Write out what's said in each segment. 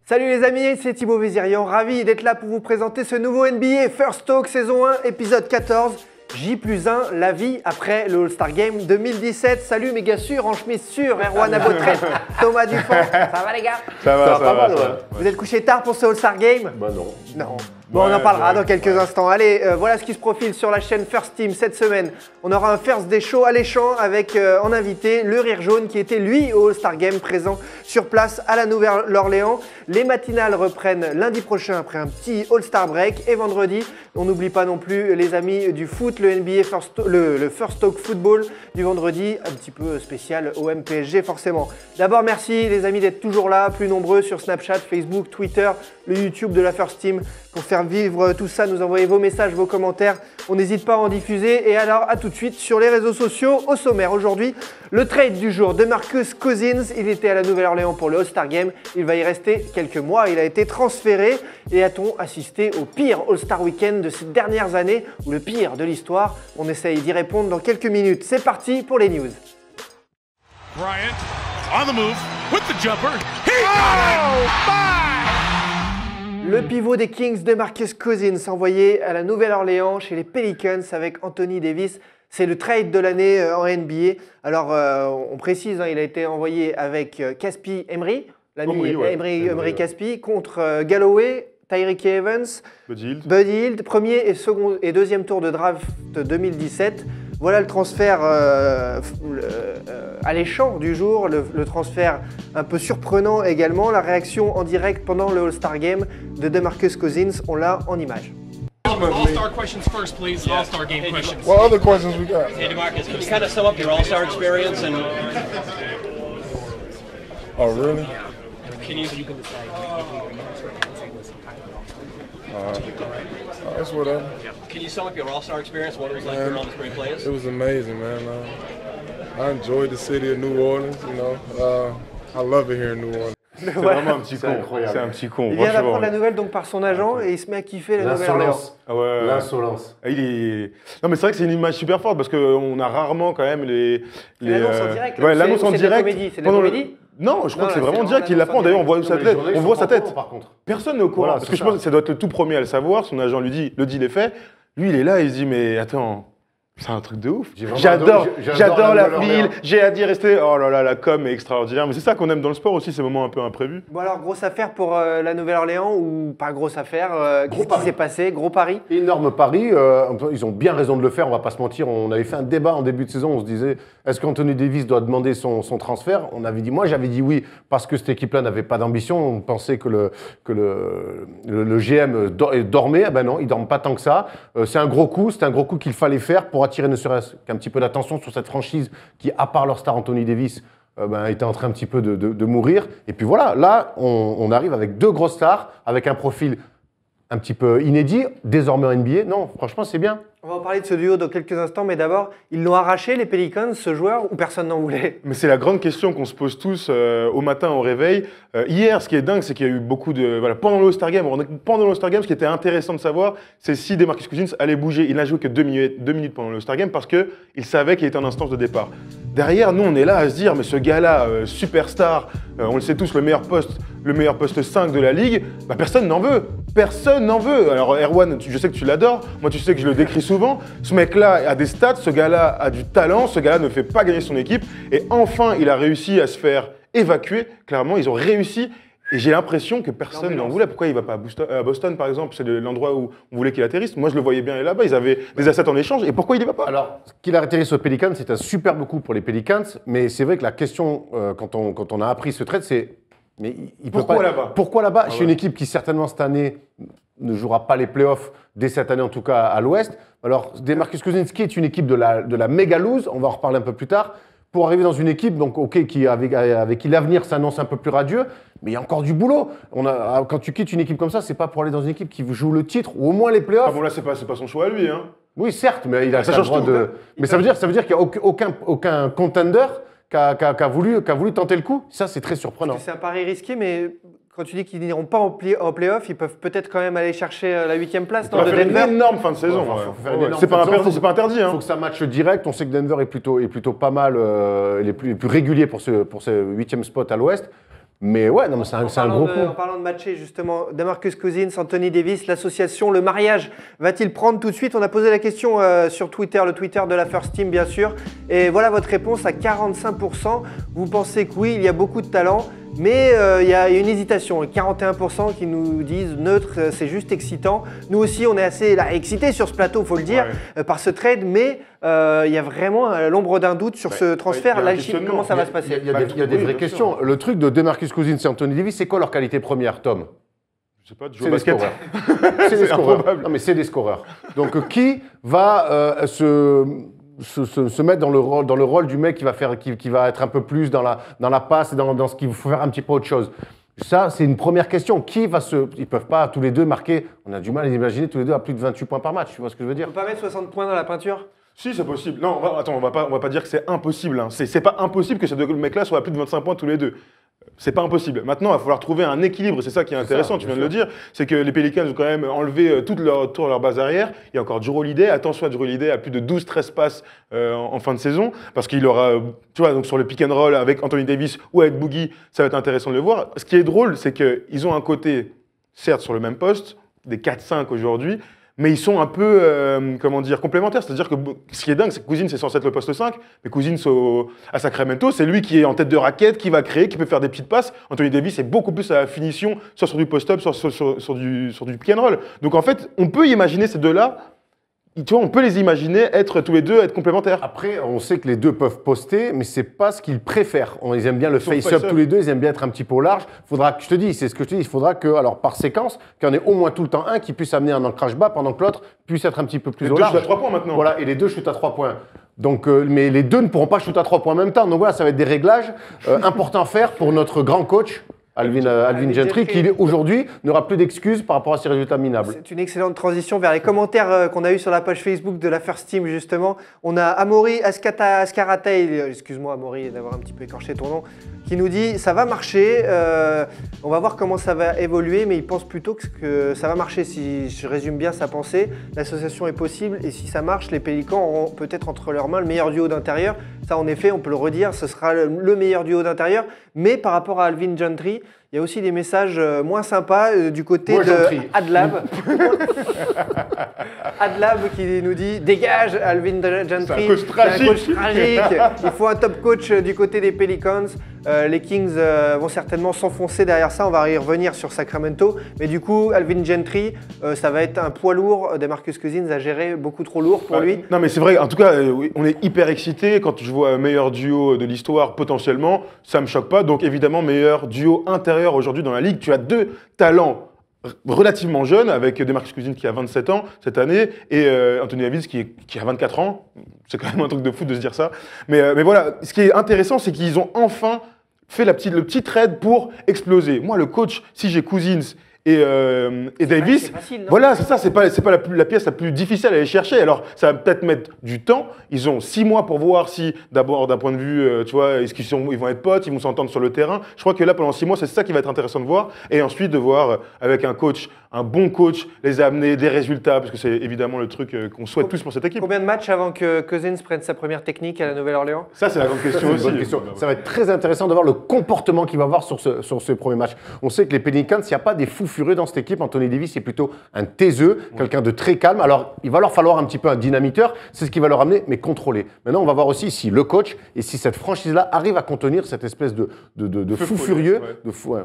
Salut les amis, c'est Thibaut Vézirian, ravi d'être là pour vous présenter ce nouveau NBA First Talk saison 1, épisode 14, J+1, la vie après le All-Star Game 2017. Salut mes gars sûrs, en chemise sûre, Erwan Abotrette, Thomas Dufort, ça va les gars? Ça va pas mal, ouais. Vous êtes couchés tard pour ce All-Star Game? Bah non. Non. Bon, on en parlera dans quelques instants. Allez, voilà ce qui se profile sur la chaîne First Team cette semaine. On aura un First Day Show alléchant avec en invité le Rire Jaune qui était lui au All-Star Game présent sur place à la Nouvelle-Orléans. Les matinales reprennent lundi prochain après un petit All-Star Break et vendredi. On n'oublie pas non plus les amis du foot, le NBA le First Talk Football du vendredi, un petit peu spécial OM PSG forcément. D'abord merci les amis d'être toujours là, plus nombreux sur Snapchat, Facebook, Twitter, le YouTube de la First Team pour faire vivre tout ça, nous envoyer vos messages, vos commentaires. On n'hésite pas à en diffuser. Et alors, à tout de suite sur les réseaux sociaux. Au sommaire aujourd'hui, le trade du jour de Marcus Cousins. Il était à la Nouvelle-Orléans pour le All-Star Game. Il va y rester quelques mois. Il a été transféré. Et a-t-on assisté au pire All-Star Weekend de ces dernières années ou le pire de l'histoire? On essaye d'y répondre dans quelques minutes. C'est parti pour les news. Bryant on the move with the jumper. He got it! Le pivot des Kings de Marcus Cousins envoyé à la Nouvelle-Orléans chez les Pelicans avec Anthony Davis. C'est le trade de l'année en NBA. Alors, on précise, il a été envoyé avec Caspi Emery, l'ami Emery Caspi, contre Galloway, Tyreke Evans, Buddy Hield, premier et deuxième tour de draft 2017. Voilà le transfert alléchant du jour, le transfert un peu surprenant également. La réaction en direct pendant le All-Star Game de DeMarcus Cousins, on l'a en image. All-Star questions first, please. Yeah. All-Star game questions. What other questions we got? Hey, DeMarcus, can you kind of sum up your All-Star experience and? Oh, really? Can you? That's whatever. Can you sum up your All-Star experience? What it was like for all the great players? It was amazing, man. I enjoyed the city of New Orleans. You know, I love it here in New Orleans. C'est vraiment un petit con. C'est un petit con. Il vient d'apprendre la nouvelle donc par son agent et il se met à kiffer la Nouvelle-Orléans. L'insolence. Non mais c'est vrai que c'est une image super forte parce qu'on a rarement quand même les l'annonce en direct. Ouais, l'annonce en direct. C'est de la comédie. Non, je crois que c'est vraiment direct. Il l'apprend. D'ailleurs, on voit sa tête. On voit sa tête. Par contre. Personne n'est au courant. Parce que je pense que ça doit être le tout premier à le savoir. Son agent lui dit, le deal est fait. Lui, il est là, il se dit, mais attends. C'est un truc de ouf. J'adore la ville, j'ai hâte d'y rester. Oh là là, la com est extraordinaire. Mais c'est ça qu'on aime dans le sport aussi, ces moments un peu imprévus. Bon alors, grosse affaire pour la Nouvelle-Orléans ou pas grosse affaire? Qu'est-ce qui s'est passé? Gros pari? Énorme pari. Ils ont bien raison de le faire, on va pas se mentir. On avait fait un débat en début de saison, on se disait, est-ce qu'Anthony Davis doit demander son transfert? On avait dit, moi j'avais dit oui, parce que cette équipe-là n'avait pas d'ambition. On pensait que le GM dormait. Eh ben non, il ne dorme pas tant que ça. C'est un gros coup qu'il fallait faire pour attirer ne serait-ce qu'un petit peu d'attention sur cette franchise qui, à part leur star Anthony Davis, était en train un petit peu de mourir. Et puis voilà, là, on arrive avec deux grosses stars, avec un profil un petit peu inédit, désormais en NBA. Non, franchement, c'est bien. On va en parler de ce duo dans quelques instants, mais d'abord, ils l'ont arraché, les Pelicans, ce joueur, ou personne n'en voulait? Mais c'est la grande question qu'on se pose tous au matin au réveil. Hier, ce qui est dingue, c'est qu'il y a eu beaucoup de... Voilà, pendant le All-Star Game, ce qui était intéressant de savoir, c'est si DeMarcus Cousins allait bouger. Il n'a joué que 2 minutes pendant le All-Star Game parce qu'il savait qu'il était en instance de départ. Derrière, nous, on est là à se dire, mais ce gars-là, superstar, on le sait tous, le meilleur poste 5 de la Ligue, bah, personne n'en veut. Personne n'en veut. Alors Erwan, je sais que tu l'adores, moi tu sais que je le décris souvent. Ce mec-là a des stats, ce gars-là a du talent, ce gars-là ne fait pas gagner son équipe. Et enfin, il a réussi à se faire évacuer. Clairement, ils ont réussi. Et j'ai l'impression que personne n'en voulait. Pourquoi il ne va pas à Boston, par exemple? C'est l'endroit où on voulait qu'il atterrisse. Moi, je le voyais bien aller là-bas. Ils avaient des assets en échange. Et pourquoi il n'y va pas? Alors, qu'il atterrisse aux Pelicans, c'est un super coup pour les Pelicans. Mais c'est vrai que la question, quand on a appris ce trade, c'est... Mais il peut pourquoi là-bas? Pourquoi là-bas? C'est une équipe qui, certainement, cette année, ne jouera pas les playoffs, dès cette année en tout cas, à l'Ouest. Alors, DeMarcus Cousins, qui est une équipe de la méga lose, on va en reparler un peu plus tard, pour arriver dans une équipe donc, avec qui l'avenir s'annonce un peu plus radieux, mais il y a encore du boulot. Quand tu quittes une équipe comme ça, c'est pas pour aller dans une équipe qui joue le titre, ou au moins les playoffs. Ah bon, là, c'est pas son choix à lui, hein. Oui, certes, mais il a ça le droit de... Mais ça veut dire qu'il n'y a aucun contender qui a voulu tenter le coup. Ça, c'est très surprenant. C'est un pari risqué, mais quand tu dis qu'ils n'iront pas en play-off, ils peuvent peut-être quand même aller chercher la 8e place dans de Denver. Une énorme fin de saison. C'est pas interdit. Il faut que ça matche direct. On sait que Denver est plutôt pas mal, les plus réguliers pour ce 8e spot à l'Ouest. Mais ouais, non, mais c'est un gros coup. En parlant de matcher, justement, DeMarcus Cousins, Anthony Davis, l'association, le mariage, va-t-il prendre tout de suite? On a posé la question sur Twitter, le Twitter de la First Team, bien sûr. Et voilà votre réponse à 45%. Vous pensez que oui, il y a beaucoup de talent, mais il y a une hésitation. 41% qui nous disent neutre, c'est juste excitant. Nous aussi, on est assez excités sur ce plateau, il faut le dire, par ce trade, mais il y a vraiment l'ombre d'un doute sur ce transfert. Là, comment ça va se passer? Il y a des vraies questions. Le truc de DeMarcus Cousins et Anthony Davis, c'est quoi leur qualité première, Tom? Je sais pas, du C'est des scoreurs. C'est des scoreurs. Non, mais c'est des scoreurs. Donc, qui va se mettre dans le rôle du mec qui va être un peu plus dans la passe et dans ce qu'il faut faire un petit peu autre chose? Ça, c'est une première question. Ils ne peuvent pas tous les deux marquer. On a du mal à les imaginer tous les deux à plus de 28 points par match. Tu vois ce que je veux dire? On peut pas mettre 60 points dans la peinture? Si, c'est possible. Non, attends, on va pas dire que c'est impossible. Hein. C'est pas impossible que ces deux mecs-là soient à plus de 25 points tous les deux. C'est pas impossible. Maintenant, il va falloir trouver un équilibre. C'est ça qui est intéressant, tu viens de le dire. C'est que les Pelicans ont quand même enlevé toute leur base arrière. Il y a encore Jrue Holiday. Attention à Jrue Holiday à plus de 12-13 passes en fin de saison. Parce qu'il aura, tu vois, donc sur le pick and roll avec Anthony Davis ou avec Boogie, ça va être intéressant de le voir. Ce qui est drôle, c'est qu'ils ont un côté, certes sur le même poste, des 4-5 aujourd'hui, mais ils sont un peu, comment dire, complémentaires. C'est-à-dire que ce qui est dingue, c'est que Cousins c'est censé être le poste 5, mais Cousins à Sacramento, c'est lui qui est en tête de raquette, qui va créer, qui peut faire des petites passes. Anthony Davis est beaucoup plus à la finition, soit sur du post-up, soit sur du pick and roll. Donc en fait, on peut imaginer ces deux-là. Tu vois, on peut les imaginer être tous les deux être complémentaires. Après, on sait que les deux peuvent poster, mais c'est pas ce qu'ils préfèrent. Ils aiment bien le face-up tous les deux, ils aiment bien être un petit peu au large. Faudra que je te dis, c'est ce que je te dis, il faudra que, alors par séquence, qu'il y en ait au moins tout le temps un qui puisse amener un ancrage bas pendant que l'autre puisse être un petit peu plus au large. Les deux shootent à 3 points maintenant. Voilà, et les deux shootent à 3 points. Donc, mais les deux ne pourront pas shooter à 3 points en même temps. Donc voilà, ça va être des réglages importants à faire pour notre grand coach. Alvin Gentry, qui aujourd'hui n'aura plus d'excuses par rapport à ses résultats minables. C'est une excellente transition vers les commentaires qu'on a eu sur la page Facebook de la First Team, justement. On a Amaury Ascarateil, excuse-moi Amaury d'avoir un petit peu écorché ton nom, qui nous dit « ça va marcher, on va voir comment ça va évoluer, mais il pense plutôt que ça va marcher, si je résume bien sa pensée. L'association est possible et si ça marche, les Pélicans auront peut-être entre leurs mains le meilleur duo d'intérieur. Ça, en effet, on peut le redire, ce sera le meilleur duo d'intérieur. Mais par rapport à Alvin Gentry, il y a aussi des messages moins sympas du côté de Adlab. Adlab qui nous dit « dégage Alvin Gentry, c'est un coach tragique. Il faut un top coach du côté des Pelicans. Les Kings vont certainement s'enfoncer derrière ça. On va y revenir sur Sacramento. Mais du coup, Alvin Gentry, ça va être un poids lourd. DeMarcus Cousins à gérer, beaucoup trop lourd pour lui. Non, mais c'est vrai. En tout cas, oui, on est hyper excités. Quand je vois un meilleur duo de l'histoire, potentiellement, ça me choque pas. Donc évidemment, meilleur duo intérieur aujourd'hui dans la ligue. Tu as deux talents relativement jeunes, avec DeMarcus Cousins qui a 27 ans cette année et Anthony Davis qui a 24 ans. C'est quand même un truc de fou de se dire ça. Mais voilà, ce qui est intéressant, c'est qu'ils ont enfin fait le petit trade pour exploser. Moi, le coach, si j'ai Cousins et Davis, c'est facile, non? voilà, c'est ça, c'est pas la pièce la plus difficile à aller chercher. Alors, ça va peut-être mettre du temps. Ils ont 6 mois pour voir si, d'abord, d'un point de vue, tu vois, ils vont être potes, ils vont s'entendre sur le terrain. Je crois que là, pendant 6 mois, c'est ça qui va être intéressant de voir. Et ensuite, de voir avec un coach, un bon coach, les amener des résultats, parce que c'est évidemment le truc qu'on souhaite tous pour cette équipe. Combien de matchs avant que Cousins prenne sa première technique à la Nouvelle-Orléans? Ça, c'est la grande question aussi. Ça va être très intéressant de voir le comportement qu'il va avoir sur ce premier match. On sait que les Pelicans, il n'y a pas des fous furieux dans cette équipe. Anthony Davis est plutôt un taiseux, quelqu'un de très calme. Alors, il va leur falloir un petit peu un dynamiteur. C'est ce qui va leur amener, mais contrôlé. Maintenant, on va voir aussi si le coach et si cette franchise-là arrive à contenir cette espèce de fou furieux, de fou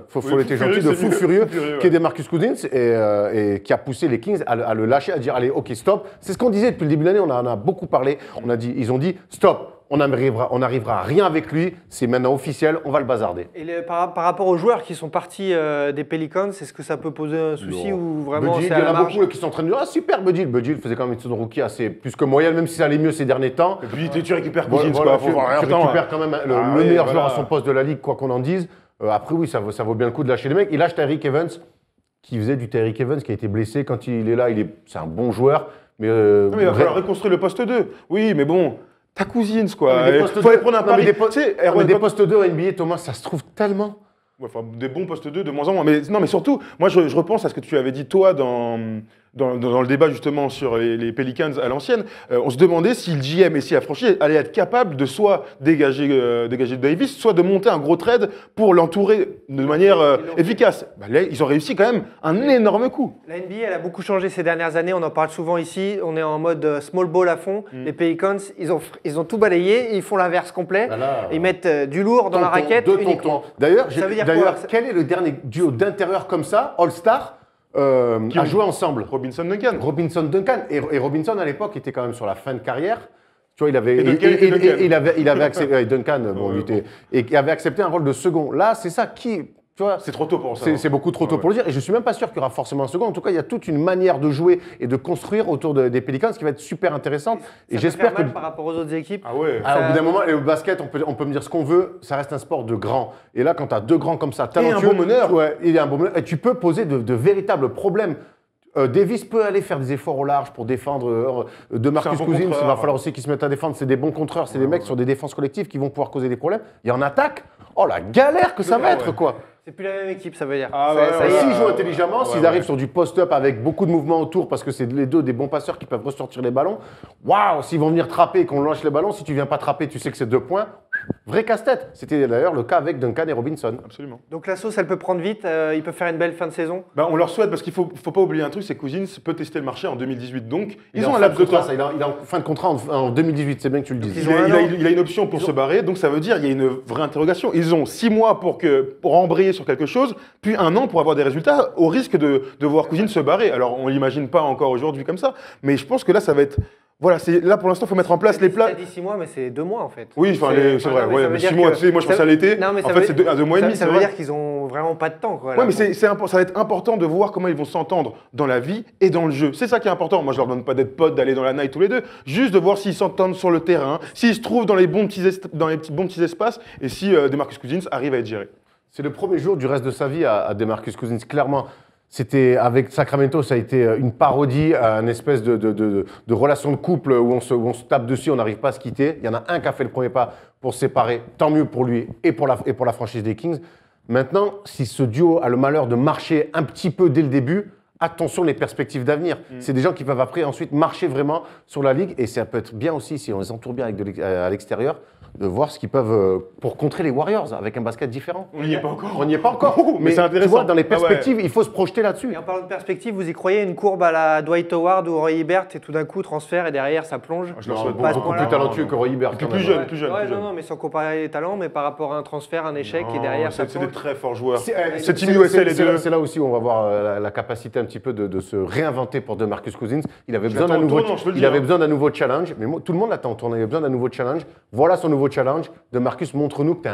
furieux qui est DeMarcus Cousins et qui a poussé les Kings à le lâcher, à dire allez, ok, stop. C'est ce qu'on disait depuis le début de l'année. On en a beaucoup parlé. Ils ont dit stop. On n'arrivera à rien avec lui, c'est maintenant officiel, on va le bazarder. Et par rapport aux joueurs qui sont partis des Pelicans, est-ce que ça peut poser un souci ou vraiment Budgie, c'est à la marge? Il y en a beaucoup qui sont en train de dire ah super Budgie. Budgie faisait quand même une saison rookie assez plus que moyenne, même si ça allait mieux ces derniers temps. Et puis tu récupères Cousins, tu récupères quand même le meilleur joueur à son poste de la ligue, quoi qu'on en dise. Après oui, ça vaut bien le coup de lâcher les mecs. Il lâche Tyreke Evans, qui faisait du Tyreke Evans, qui a été blessé. Quand il est là, c'est un bon joueur. Mais il va falloir reconstruire le poste 2. Oui, mais bon. Ta Cousins, quoi. Il faut aller prendre un pari. Des postes 2 en NBA, Thomas, ça se trouve tellement. Ouais, enfin, des bons postes 2 de moins en moins. Mais, non, mais surtout, moi, je repense à ce que tu avais dit, toi, dans dans le débat justement sur les Pelicans à l'ancienne, on se demandait si le GM et si la franchise allait être capable de soit dégager Davis, soit de monter un gros trade pour l'entourer de manière efficace. Bah, là, ils ont réussi quand même un énorme coup. La NBA, elle a beaucoup changé ces dernières années. On en parle souvent ici. On est en mode small ball à fond. Les Pelicans, ils ont tout balayé. Ils font l'inverse complet. Voilà. Ils mettent du lourd dans la raquette uniquement. D'ailleurs, Ça veut dire quoi, ça quel est le dernier duo d'intérieur comme ça, All-Star, qui a joué ensemble? Robinson Duncan. Robinson Duncan. Et Robinson, à l'époque, était quand même sur la fin de carrière. Tu vois, il avait, Et Duncan était Duncan. il avait accepté, Duncan, bon, il était, et il avait accepté un rôle de second. Là, c'est ça qui, tu vois, C'est trop tôt pour ça. c'est beaucoup trop tôt pour le dire. Et je suis même pas sûr qu'il y aura forcément un second. En tout cas, il y a toute une manière de jouer et de construire autour des Pelicans qui va être super intéressante. Et j'espère que par rapport aux autres équipes. Ah ouais. au bout d'un moment, et au basket, on peut me dire ce qu'on veut, ça reste un sport de grands. Et là, quand tu as deux grands comme ça, talentueux, un bon meneur. ouais, il y a un bon meneur, et tu peux poser de véritables problèmes. Davis peut aller faire des efforts au large pour défendre de Marcus bon Cousins. Il contreur. va falloir aussi qu'ils se mettent à défendre. C'est des bons contreurs, c'est des mecs sur des défenses collectives qui vont pouvoir causer des problèmes. Et en attaque, oh la galère que ça va être, quoi. C'est plus la même équipe, ça veut dire. Ah Ça- ouais, ça ouais, y est. S'ils jouent intelligemment, s'ils arrivent sur du post-up avec beaucoup de mouvements autour, parce que c'est les deux des bons passeurs qui peuvent ressortir les ballons, waouh, s'ils vont venir trapper et qu'on lâche les ballons, si tu viens pas trapper, tu sais que c'est 2 points. Vrai casse-tête. C'était d'ailleurs le cas avec Duncan et Robinson. Absolument. Donc la sauce, elle peut prendre vite. Ils peuvent faire une belle fin de saison. Bah, on leur souhaite parce qu'il faut pas oublier un truc, c'est que Cousins peut tester le marché en 2018. Donc, Il ils est ont en un fin laps de de contrat, temps. ça, il est en fin de contrat en 2018, c'est bien que tu le dises. Ils ont un an. Il a une option pour se barrer, donc ça veut dire qu'il y a une vraie interrogation. Ils ont 6 mois pour embrayer sur quelque chose, puis 1 an pour avoir des résultats, au risque de voir Cousins se barrer. Alors, on l'imagine pas encore aujourd'hui comme ça, mais je pense que là, ça va être... Voilà, là pour l'instant, il faut mettre en place les plans. T'as dit 6 mois, mais c'est 2 mois en fait. Oui, enfin, c'est vrai, non, mais ouais, ça veut mais dire 6 mois, que- tu sais, moi je ça- pensais à l'été, Non, mais en ça fait veut- c'est 2 mois et demi, Ça c'est veut vrai. dire qu'ils ont vraiment pas de temps. Quoi, Ouais, là. mais ça va être important de voir comment ils vont s'entendre dans la vie et dans le jeu. C'est ça qui est important. Moi, je leur donne pas d'être potes, d'aller dans la night tous les deux. Juste de voir s'ils s'entendent sur le terrain, s'ils se trouvent dans les bons petits espaces et si DeMarcus Cousins arrive à être géré. C'est le premier jour du reste de sa vie à DeMarcus Cousins. Clairement, c'était avec Sacramento, ça a été une parodie, une espèce de relation de couple où on se tape dessus, on n'arrive pas à se quitter. Il y en a un qui a fait le premier pas pour se séparer, tant mieux pour lui et pour la franchise des Kings. Maintenant, si ce duo a le malheur de marcher un petit peu dès le début, attention les perspectives d'avenir. C'est des gens qui peuvent après ensuite marcher vraiment sur la ligue et ça peut être bien aussi si on les entoure bien à l'extérieur de voir ce qu'ils peuvent pour contrer les Warriors avec un basket différent. On n'y est pas encore. On n'y est pas encore, Mais c'est intéressant. Tu vois, dans les Ah ouais. perspectives, il faut se projeter là-dessus. Et en parlant de perspective, vous y croyez une courbe à la Dwight Howard ou Roy Hibbert et tout d'un coup transfert et derrière ça plonge. Je leur Non, souhaite pas à ce beaucoup point-là. plus talentueux que Roy Hibbert. Puis quand plus même. jeune, Ouais, plus jeune. ouais, plus jeune. non, mais sans comparer les talents, mais par rapport à un transfert, un échec et derrière ça c'est des plonge. très forts joueurs. C'est C'est Team USA les deux. C'est là aussi où on va voir la capacité un petit peu de se réinventer pour DeMarcus Cousins. Il avait besoin l'attends d'un au nouveau, tournant, je peux le il dire, avait hein. besoin d'un nouveau challenge. Mais tout le monde l'attend. On avait besoin d'un nouveau challenge. Voilà son nouveau challenge. DeMarcus, montre-nous que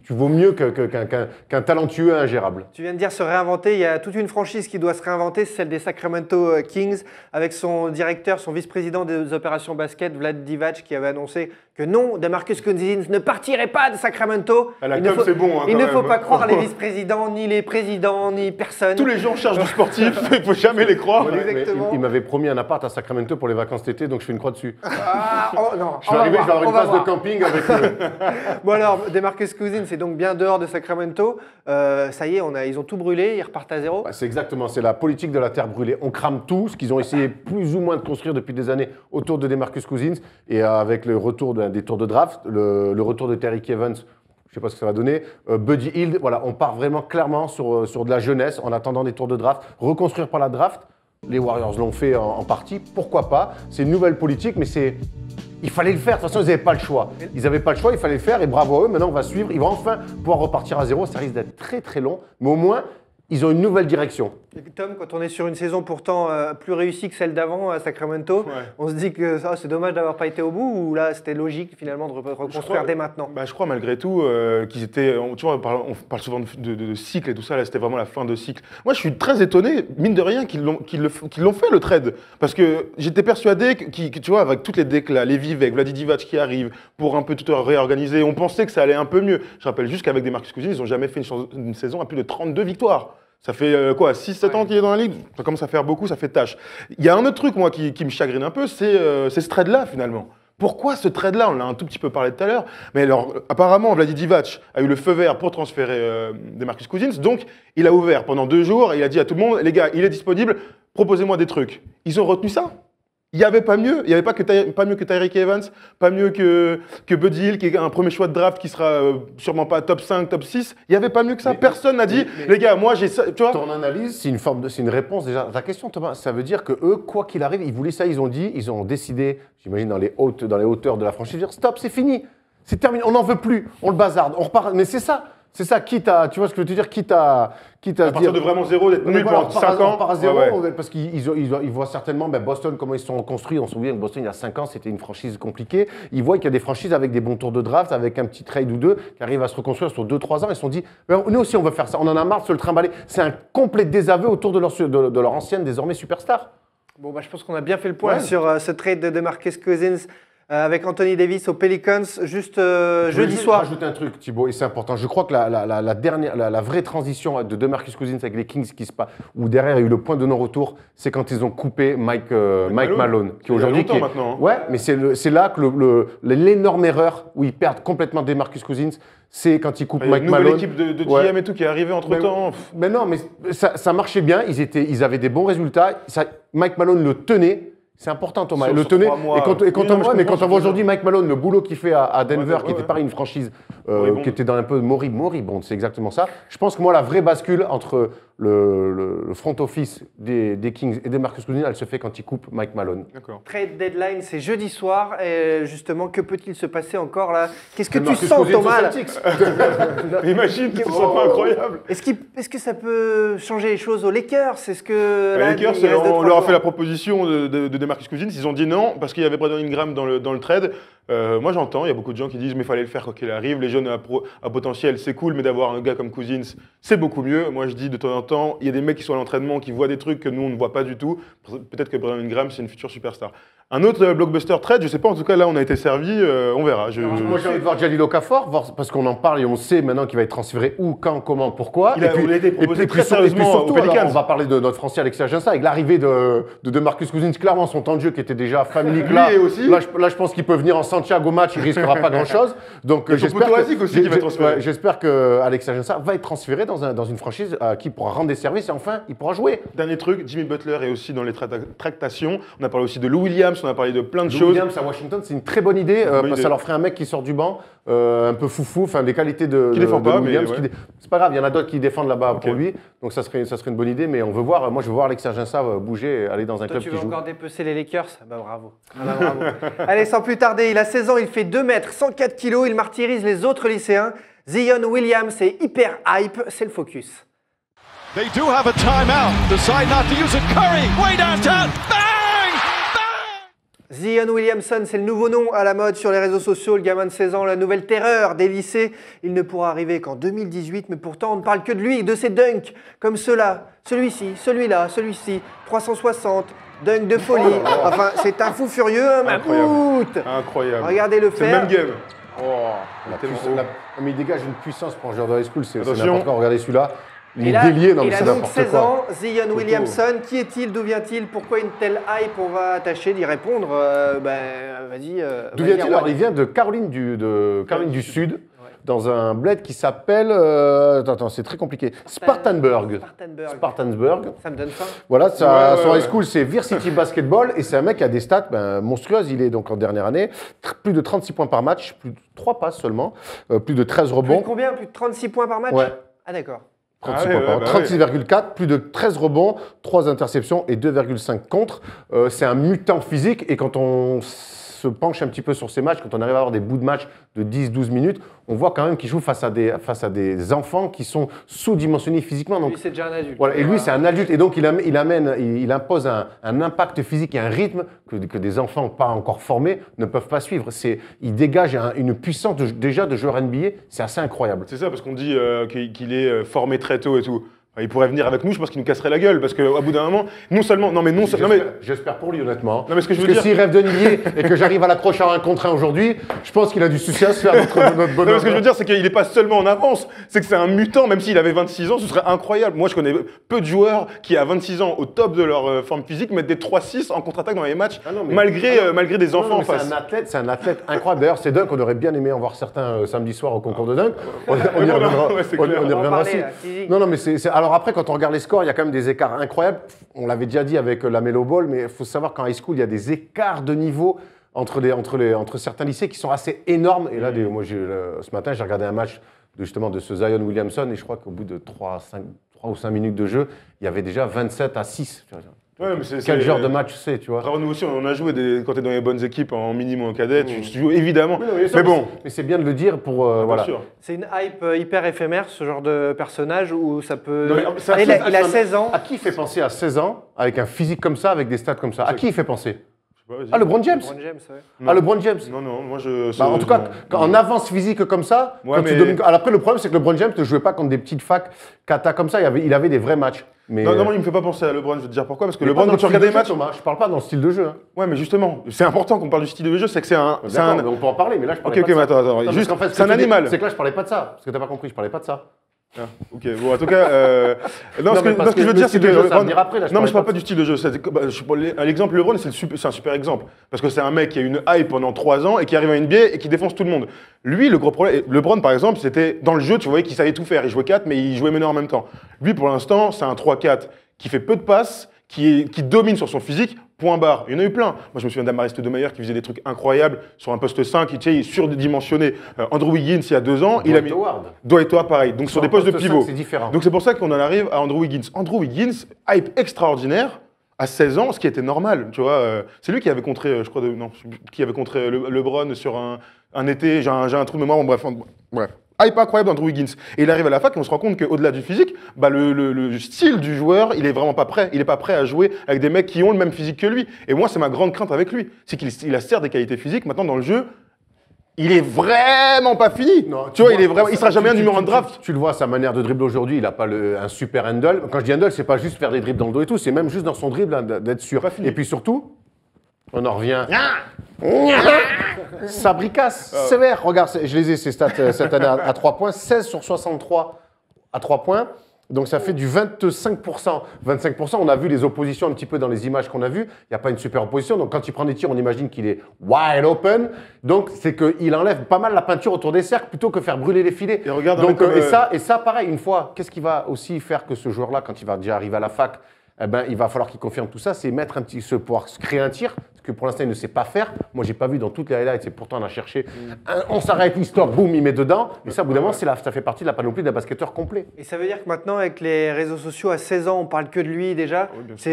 tu vaux mieux qu'un talentueux ingérable. Tu viens de dire se réinventer, il y a toute une franchise qui doit se réinventer, c'est celle des Sacramento Kings, avec son directeur, son vice-président des opérations basket, Vlad Divac, qui avait annoncé que non, DeMarcus Cousins ne partirait pas de Sacramento. À la Il ne com, faut- c'est bon, hein, Il quand ne faut même. pas croire les vice-présidents, ni les présidents, ni personne. Tous les gens cherchent du sportif, il faut jamais les croire. Ouais. Mais Exactement. il m'avait promis un appart à Sacramento pour les vacances d'été, donc je fais une croix dessus. Ah, oh, non, Je vais arriver, je vais avoir une place de camping avec. Bon alors, DeMarcus Cousins, c'est donc bien dehors de Sacramento. Ça y est, ils ont tout brûlé, ils repartent à zéro. Bah, c'est exactement, c'est la politique de la terre brûlée. On crame tout, ce qu'ils ont essayé plus ou moins de construire depuis des années autour de DeMarcus Cousins. Et avec le retour des tours de draft, le retour de Tariq Evans, je ne sais pas ce que ça va donner, Buddy Hield, voilà, on part vraiment clairement sur de la jeunesse en attendant des tours de draft. Reconstruire par la draft, les Warriors l'ont fait en partie, pourquoi pas. C'est une nouvelle politique, mais il fallait le faire. De toute façon, ils n'avaient pas le choix. Ils n'avaient pas le choix, il fallait le faire et bravo à eux. Maintenant, on va suivre. Ils vont enfin pouvoir repartir à zéro. Ça risque d'être très très long, mais au moins, ils ont une nouvelle direction. Tom, quand on est sur une saison pourtant plus réussie que celle d'avant à Sacramento, Ouais. on se dit que c'est dommage d'avoir pas été au bout ou là c'était logique finalement de reconstruire dès maintenant. Bah, je crois malgré tout qu'ils étaient. Tu vois, on parle souvent de cycle et tout ça, là c'était vraiment la fin de cycle. Moi je suis très étonné, mine de rien, qu'ils l'ont fait le trade. Parce que j'étais persuadé que, tu vois, avec toutes les déclats, les Vivek, Vladi Divac qui arrivent pour un peu tout réorganiser, on pensait que ça allait un peu mieux. Je rappelle juste qu'avec des Marcus Cousins, ils n'ont jamais fait une saison à plus de 32 victoires. Ça fait 6-7 ans qu'il est dans la ligue, ça commence à faire beaucoup, ça fait tâche. Il y a un autre truc, moi, qui me chagrine un peu, c'est ce trade-là, finalement. Pourquoi ce trade-là? On l'a un tout petit peu parlé tout à l'heure. Mais alors, apparemment, Vladi Divac a eu le feu vert pour transférer DeMarcus Cousins. Donc, il a ouvert pendant 2 jours et il a dit à tout le monde, les gars, il est disponible, proposez-moi des trucs. Ils ont retenu ça. Il n'y avait pas mieux. Il n'y avait pas mieux que Tyreek Evans, pas mieux que Buddy Hield, qui est un premier choix de draft qui sera sûrement pas top 5, top 6. Il n'y avait pas mieux que ça. Personne n'a dit, les gars, moi j'ai ça. Tu vois? Ton analyse, c'est une réponse déjà à ta question, Thomas. Ça veut dire que eux, quoi qu'il arrive, ils voulaient ça, ils ont décidé, j'imagine dans les hauteurs de la franchise, de dire stop, c'est fini, c'est terminé, on n'en veut plus, on le bazarde, on repart. Mais c'est ça. C'est ça, quitte à, tu vois ce que je veux te dire, quitte à À partir de vraiment zéro, d'être nul pendant 5 ans. On part à zéro, ouais. parce qu'ils voient certainement Boston, comment ils se sont construits. On se souvient que Boston, il y a 5 ans, c'était une franchise compliquée. Ils voient qu'il y a des franchises avec des bons tours de draft, avec un petit trade ou deux, qui arrivent à se reconstruire sur 2-3 ans. Ils se sont dit, nous aussi, on veut faire ça. On en a marre de se le trimballer. C'est un complet désaveu autour de leur ancienne, désormais, superstar. Bon, je pense qu'on a bien fait le point sur ce trade de DeMarcus Cousins avec Anthony Davis aux Pelicans, juste jeudi soir. Je vais rajouter un truc, Thibaut, et c'est important. Je crois que la vraie transition de DeMarcus Cousins avec les Kings, où derrière il y a eu le point de non-retour, c'est quand ils ont coupé Mike Malone, qui aujourd'hui maintenant. Hein. Ouais, mais c'est là que l'énorme erreur où ils perdent complètement DeMarcus Cousins, c'est quand ils coupent Mike Malone. Il y a une nouvelle équipe de GM et tout qui est arrivée entre-temps. Mais non, mais ça marchait bien, ils avaient des bons résultats. Mike Malone le tenait. C'est important, Thomas. Le tenait. Et quand on voit aujourd'hui Mike Malone, le boulot qu'il fait à Denver, qui était pareil, une franchise qui était dans un peu moribonde, c'est exactement ça. Je pense que moi, la vraie bascule entre le front office des Kings et des Marcus Cousins, elle se fait quand ils coupent Mike Malone. D'accord. Trade deadline, c'est jeudi soir. Et justement, que peut-il se passer encore là? Qu'est-ce que tu sens, Thomas là? Imagine, ce serait pas incroyable. Est-ce que ça peut changer les choses aux Lakers? Est-ce que les Lakers, on leur a fait la proposition de DeMarcus Cousins, ils ont dit non parce qu'il y avait Brandon Ingram dans le trade. Moi j'entends, il y a beaucoup de gens qui disent mais il fallait le faire quand il arrive, les jeunes à potentiel c'est cool, mais d'avoir un gars comme Cousins c'est beaucoup mieux. Moi je dis de temps en temps, il y a des mecs qui sont à l'entraînement qui voient des trucs que nous on ne voit pas du tout. Peut-être que Brandon Ingram c'est une future superstar. Un autre blockbuster trade, je sais pas, en tout cas là on a été servi, on verra. Moi j'ai envie de voir Jahlil Okafor, parce qu'on en parle et on sait maintenant qu'il va être transféré où, quand, comment, pourquoi. Il a été proposé très sérieusement aux Pelicans. On va parler de notre Français Alexis Aginsa, avec l'arrivée de DeMarcus Cousins, clairement son temps de jeu qui était déjà familial. Là, je pense qu'il peut venir en Santiago match, il risquera pas grand-chose. Donc j'espère que Alexis Aginsa va être transféré dans une franchise qui pourra rendre des services et enfin il pourra jouer. Dernier truc, Jimmy Butler est aussi dans les tractations. On a parlé aussi de Lou Williams, on a parlé de plein de choses. Williams à Washington, c'est une très bonne idée parce que ça leur ferait un mec qui sort du banc, un peu foufou, enfin des qualités de Williams. C'est pas grave, il y en a d'autres qui défendent là-bas pour lui, donc ça serait une bonne idée. Mais moi je veux voir Alexis Aginsa bouger, aller dans un club qui joue. Tu veux encore dépecer les Lakers? Bravo. Bravo. Allez, sans plus tarder, il a 16 ans, il fait 2 mètres, 104 kilos, il martyrise les autres lycéens. Zion Williams est hyper hype, c'est le focus. They do have a timeout. Decide not to use it. Curry, way downtown. Bang! Zion Williamson, c'est le nouveau nom à la mode sur les réseaux sociaux. Le gamin de 16 ans, la nouvelle terreur des lycées. Il ne pourra arriver qu'en 2018, mais pourtant on ne parle que de lui, de ses dunks, comme ceux-là, celui-ci, celui-là, celui-ci, 360, dunk de folie. Enfin, c'est un fou furieux, un mammouth. Incroyable. Regardez le faire. C'est le même game. Mais il dégage une puissance pour un joueur de high school, c'est n'importe quoi. Regardez celui-là. Il a donc 16 ans, Zion Williamson. Qui est-il? D'où vient-il? Pourquoi une telle hype? On va tâcher d'y répondre. Vas-y. D'où vient-il? Alors, il vient de Caroline du Sud, dans un bled qui s'appelle. Attends, c'est très compliqué. Spartanburg. Ça me donne faim. Voilà, son high school, c'est Varsity Basketball. Et c'est un mec qui a des stats monstrueuses. Il est donc en dernière année. Plus de 36 points par match, plus de 3 passes seulement, plus de 13 rebonds. Plus de combien? Plus de 36 points par match? Ouais. Ah, d'accord. 36,4, plus de 13 rebonds, 3 interceptions et 2,5 contre. C'est un mutant physique et quand on se penche un petit peu sur ces matchs, quand on arrive à avoir des bouts de match de 10-12 minutes, on voit quand même qu'il joue face à des enfants qui sont sous-dimensionnés physiquement. Donc, lui, c'est déjà un adulte. Voilà, et lui, c'est un adulte. Et donc, il impose un impact physique et un rythme que des enfants pas encore formés ne peuvent pas suivre. Il dégage une puissance déjà de joueur NBA. C'est assez incroyable. C'est ça, parce qu'on dit qu'il est formé très tôt et tout. Il pourrait venir avec nous, je pense qu'il nous casserait la gueule parce qu'au bout d'un moment, non seulement. Non, mais non, non, mais. J'espère pour lui, honnêtement. Non, mais ce que je veux Parce dire. que s'il rêve de nier et que j'arrive à l'accrocher à un contre un aujourd'hui, je pense qu'il a du souci à se faire notre Non, bonheur. mais ce que je veux dire, c'est qu'il n'est pas seulement en avance, c'est que c'est un mutant, même s'il avait 26 ans, ce serait incroyable. Moi, je connais peu de joueurs qui, à 26 ans, au top de leur forme physique, mettent des 3-6 en contre-attaque dans les matchs, malgré des enfants en face. C'est un athlète incroyable. D'ailleurs, ces dunks, on aurait bien aimé en voir certains samedi soir au concours de dunk. On y reviendra. Ouais, c'est clair. On y reviendra aussi. physique. Non, mais alors après, quand on regarde les scores, il y a quand même des écarts incroyables. On l'avait déjà dit avec la Melo Ball, mais il faut savoir qu'en high school, il y a des écarts de niveau entre certains lycées qui sont assez énormes. Et là, ce matin, j'ai regardé un match de ce Zion Williamson et je crois qu'au bout de 3 ou 5 minutes de jeu, il y avait déjà 27-6. Ouais, mais Quel genre de match c'est, tu vois? Alors nous aussi, on a joué quand tu es dans les bonnes équipes en minimum en cadet, tu joues évidemment. Mais bon. Mais c'est bien de le dire pour voilà. Bien sûr. C'est une hype hyper éphémère, ce genre de personnage où ça peut. Non, mais ça- il a 16 ans. À qui il fait penser à 16 ans, avec un physique comme ça, avec des stats comme ça? À qui il fait penser? Je sais pas, vas-y. Ah, LeBron James. LeBron James, ouais. Non. Ah, LeBron James. Non, moi je. Bah, en tout cas, en avance physique comme ça, Ouais, quand tu mais- domines- Alors après, le problème, c'est que LeBron James ne jouait pas contre des petites facs kata comme ça. Il avait des vrais matchs. Mais, Non, moi il me fait pas penser à LeBron, je vais te dire pourquoi. Parce que mais LeBron, pas dans quand tu le style regardes de les jeu, matchs. Thomas. Je parle pas dans le style de jeu. Hein. Ouais, mais justement, c'est important qu'on parle du style de jeu, c'est que c'est un. D'accord, mais on peut en parler, mais là, je parlais Ok, pas de mais ça. attends. Non, parce Juste, qu'en fait, ce c'est que un tu dis, animal. C'est que là, je parlais pas de ça. Parce que t'as pas compris, je parlais pas de ça. Ah, ok, bon, en tout cas, non, ce mais parce que je veux que dire, le c'est style que de jeu, ça va LeBron- venir après, là, je non, mais je parlais parle pas du style de jeu. L'exemple LeBron, c'est un super exemple. Parce que c'est un mec qui a une hype pendant 3 ans et qui arrive à NBA et qui défonce tout le monde. Lui, le gros problème, LeBron, par exemple, c'était dans le jeu, tu voyais qu'il savait tout faire. Il jouait 4, mais il jouait meneur en même temps. Lui, pour l'instant, c'est un 3-4 qui fait peu de passes, qui domine sur son physique, point barre. Il y en a eu plein. Moi, je me souviens d'Amaris Stoudemire qui faisait des trucs incroyables sur un poste 5, il est surdimensionné. Andrew Wiggins, il y a 2 ans, il a mis. Dwight Howard, pareil. Donc, sur des postes de pivot. C'est différent. Donc, c'est pour ça qu'on en arrive à Andrew Wiggins. Andrew Wiggins, hype extraordinaire. À 16 ans, ce qui était normal, tu vois. C'est lui qui avait contré, je crois, qui avait contré LeBron sur un été. J'ai un trou de mémoire, bref. Hype incroyable d'Andrew Wiggins. Et il arrive à la fac et on se rend compte qu'au-delà du physique, bah le style du joueur, il est vraiment pas prêt. Il est pas prêt à jouer avec des mecs qui ont le même physique que lui. Et moi, c'est ma grande crainte avec lui. C'est qu'il a certes des qualités physiques. Maintenant, dans le jeu, il est vraiment pas fini. Non, tu vois, il sera jamais un numéro 1 de draft. Tu le vois, sa manière de dribbler aujourd'hui, il n'a pas un super handle. Quand je dis handle, c'est pas juste faire des dribbles dans le dos et tout, c'est même juste dans son dribble hein, d'être sûr. Pas fini. Et puis surtout, on en revient. Ça bricasse sévère. Regarde, je les ai ces stats cette année à 3 points. 16 sur 63 à 3 points. Donc ça fait du 25%. 25%, on a vu les oppositions un petit peu dans les images qu'on a vues. Il n'y a pas une super opposition. Donc quand il prend des tirs, on imagine qu'il est wide open. Donc c'est qu'il enlève pas mal la peinture autour des cercles plutôt que faire brûler les filets. Et regarde, donc, comme, et ça, pareil, une fois, qu'est-ce qui va aussi faire que ce joueur-là, quand il va déjà arriver à la fac, eh ben, il va falloir qu'il confirme tout ça, c'est pouvoir se créer un tir, ce que pour l'instant il ne sait pas faire. Moi, j'ai pas vu dans toutes les highlights, et pourtant on a cherché. On s'arrête, il stoppe, boum, il met dedans. Et ça, au bout d'un moment, ça fait partie de la panoplie d'un basketteur complet. Et ça veut dire que maintenant, avec les réseaux sociaux, à 16 ans, on parle que de lui déjà. Oui, bien sûr.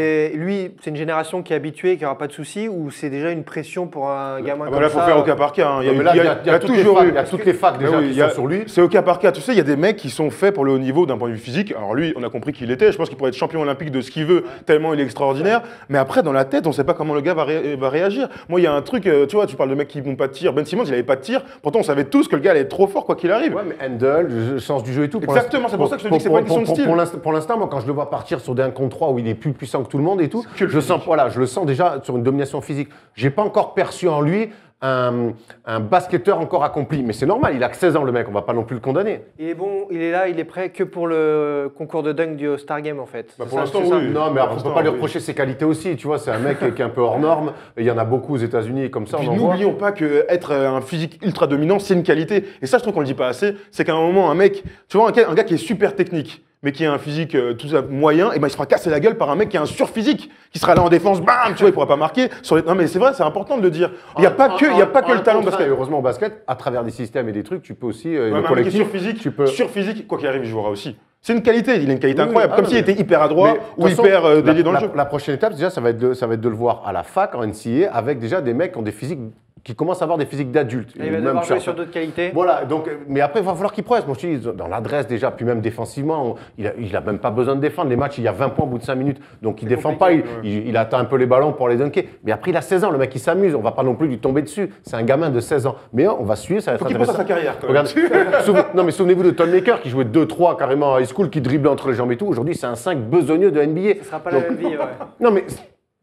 C'est une génération qui est habituée, qui n'aura pas de soucis, ou c'est déjà une pression pour un gamin Ah comme bah là, ça faut faire au cas par cas. Hein. Non, mais là, il y a toujours eu. il y a toutes les facs déjà oui, qui sont sur lui. C'est au cas par cas. Tu sais, il y a des mecs qui sont faits pour le haut niveau d'un point de vue physique. Alors lui, on a compris qu'il était. Je pense qu'il pourrait être champion olympique de ce qu'il veut, tellement il est extraordinaire. Mais après, dans la tête, on ne sait pas comment le gars va réagir. Moi, il y a un truc, tu vois, tu parles de mecs qui n'ont pas de tir. Ben Simmons, il n'avait pas de tir. Pourtant, on savait tous que le gars allait être trop fort quoi qu'il arrive. Ouais, mais handle, le sens du jeu et tout. Exactement, c'est pour ça que je te dis que c'est pas une question de style. Pour l'instant, moi, quand je le vois partir sur des 1 contre 3 où il est plus puissant que tout le monde et tout, que le je le sens déjà sur une domination physique. J'ai pas encore perçu en lui un basketteur encore accompli. Mais c'est normal, il a que 16 ans le mec, on va pas non plus le condamner. Il est bon, il est là, il est prêt que pour le concours de dunk du All-Star Game en fait. Bah, C'est pour ça, l'instant, c'est ça oui. Non, mais après, on peut pas lui oui. reprocher ses qualités aussi. Tu vois, c'est un mec qui est un peu hors norme. Il y en a beaucoup aux États-Unis comme ça. Puis on en voit. n'oublions pas qu'être un physique ultra dominant, c'est une qualité. Et ça, je trouve qu'on le dit pas assez. C'est qu'à un moment, un mec, tu vois, un gars qui est super technique, mais qui a un physique tout ça moyen, et ben il se fera casser la gueule par un mec qui a un surphysique, qui sera là en défense, bam, tu vois, il pourra pas marquer. Non, mais c'est vrai, c'est important de le dire. Il n'y a pas que le talent de basket. Heureusement, au basket, à travers des systèmes et des trucs, tu peux aussi. Ouais, le mais un mec collectif, surphysique, tu peux. surphysique, quoi qu'il arrive, il jouera aussi. C'est une qualité, il a une qualité Oui, incroyable. ah, Comme non, s'il mais- était hyper adroit Mais, ou de toute hyper façon, délié dans le jeu. La prochaine étape, déjà, ça va être de le voir à la fac, en NCAA, avec déjà des mecs qui ont des physiques qui commencent à avoir des physiques d'adultes. Il va Même devoir jouer sur- sur d'autres qualités. Voilà, donc, mais après, il va falloir qu'il progresse. Moi, je te dis, dans l'adresse déjà, puis même défensivement, il a même pas besoin de défendre. Les matchs, il y a 20 points au bout de 5 minutes. Donc, il défend pas, il attend un peu les ballons pour les dunker. Mais après, il a 16 ans, le mec, il s'amuse. On va pas non plus lui tomber dessus. C'est un gamin de 16 ans. Mais on va suivre, ça va être Faut qu'il pense intéressant. à sa carrière, quand même. Regardez, non, mais souvenez-vous de Tom Maker qui jouait 2-3 carrément à high school, qui driblait entre les jambes et tout. Aujourd'hui, c'est un 5 besogneux de NBA. Ce sera pas la même vie, ouais. Non, mais.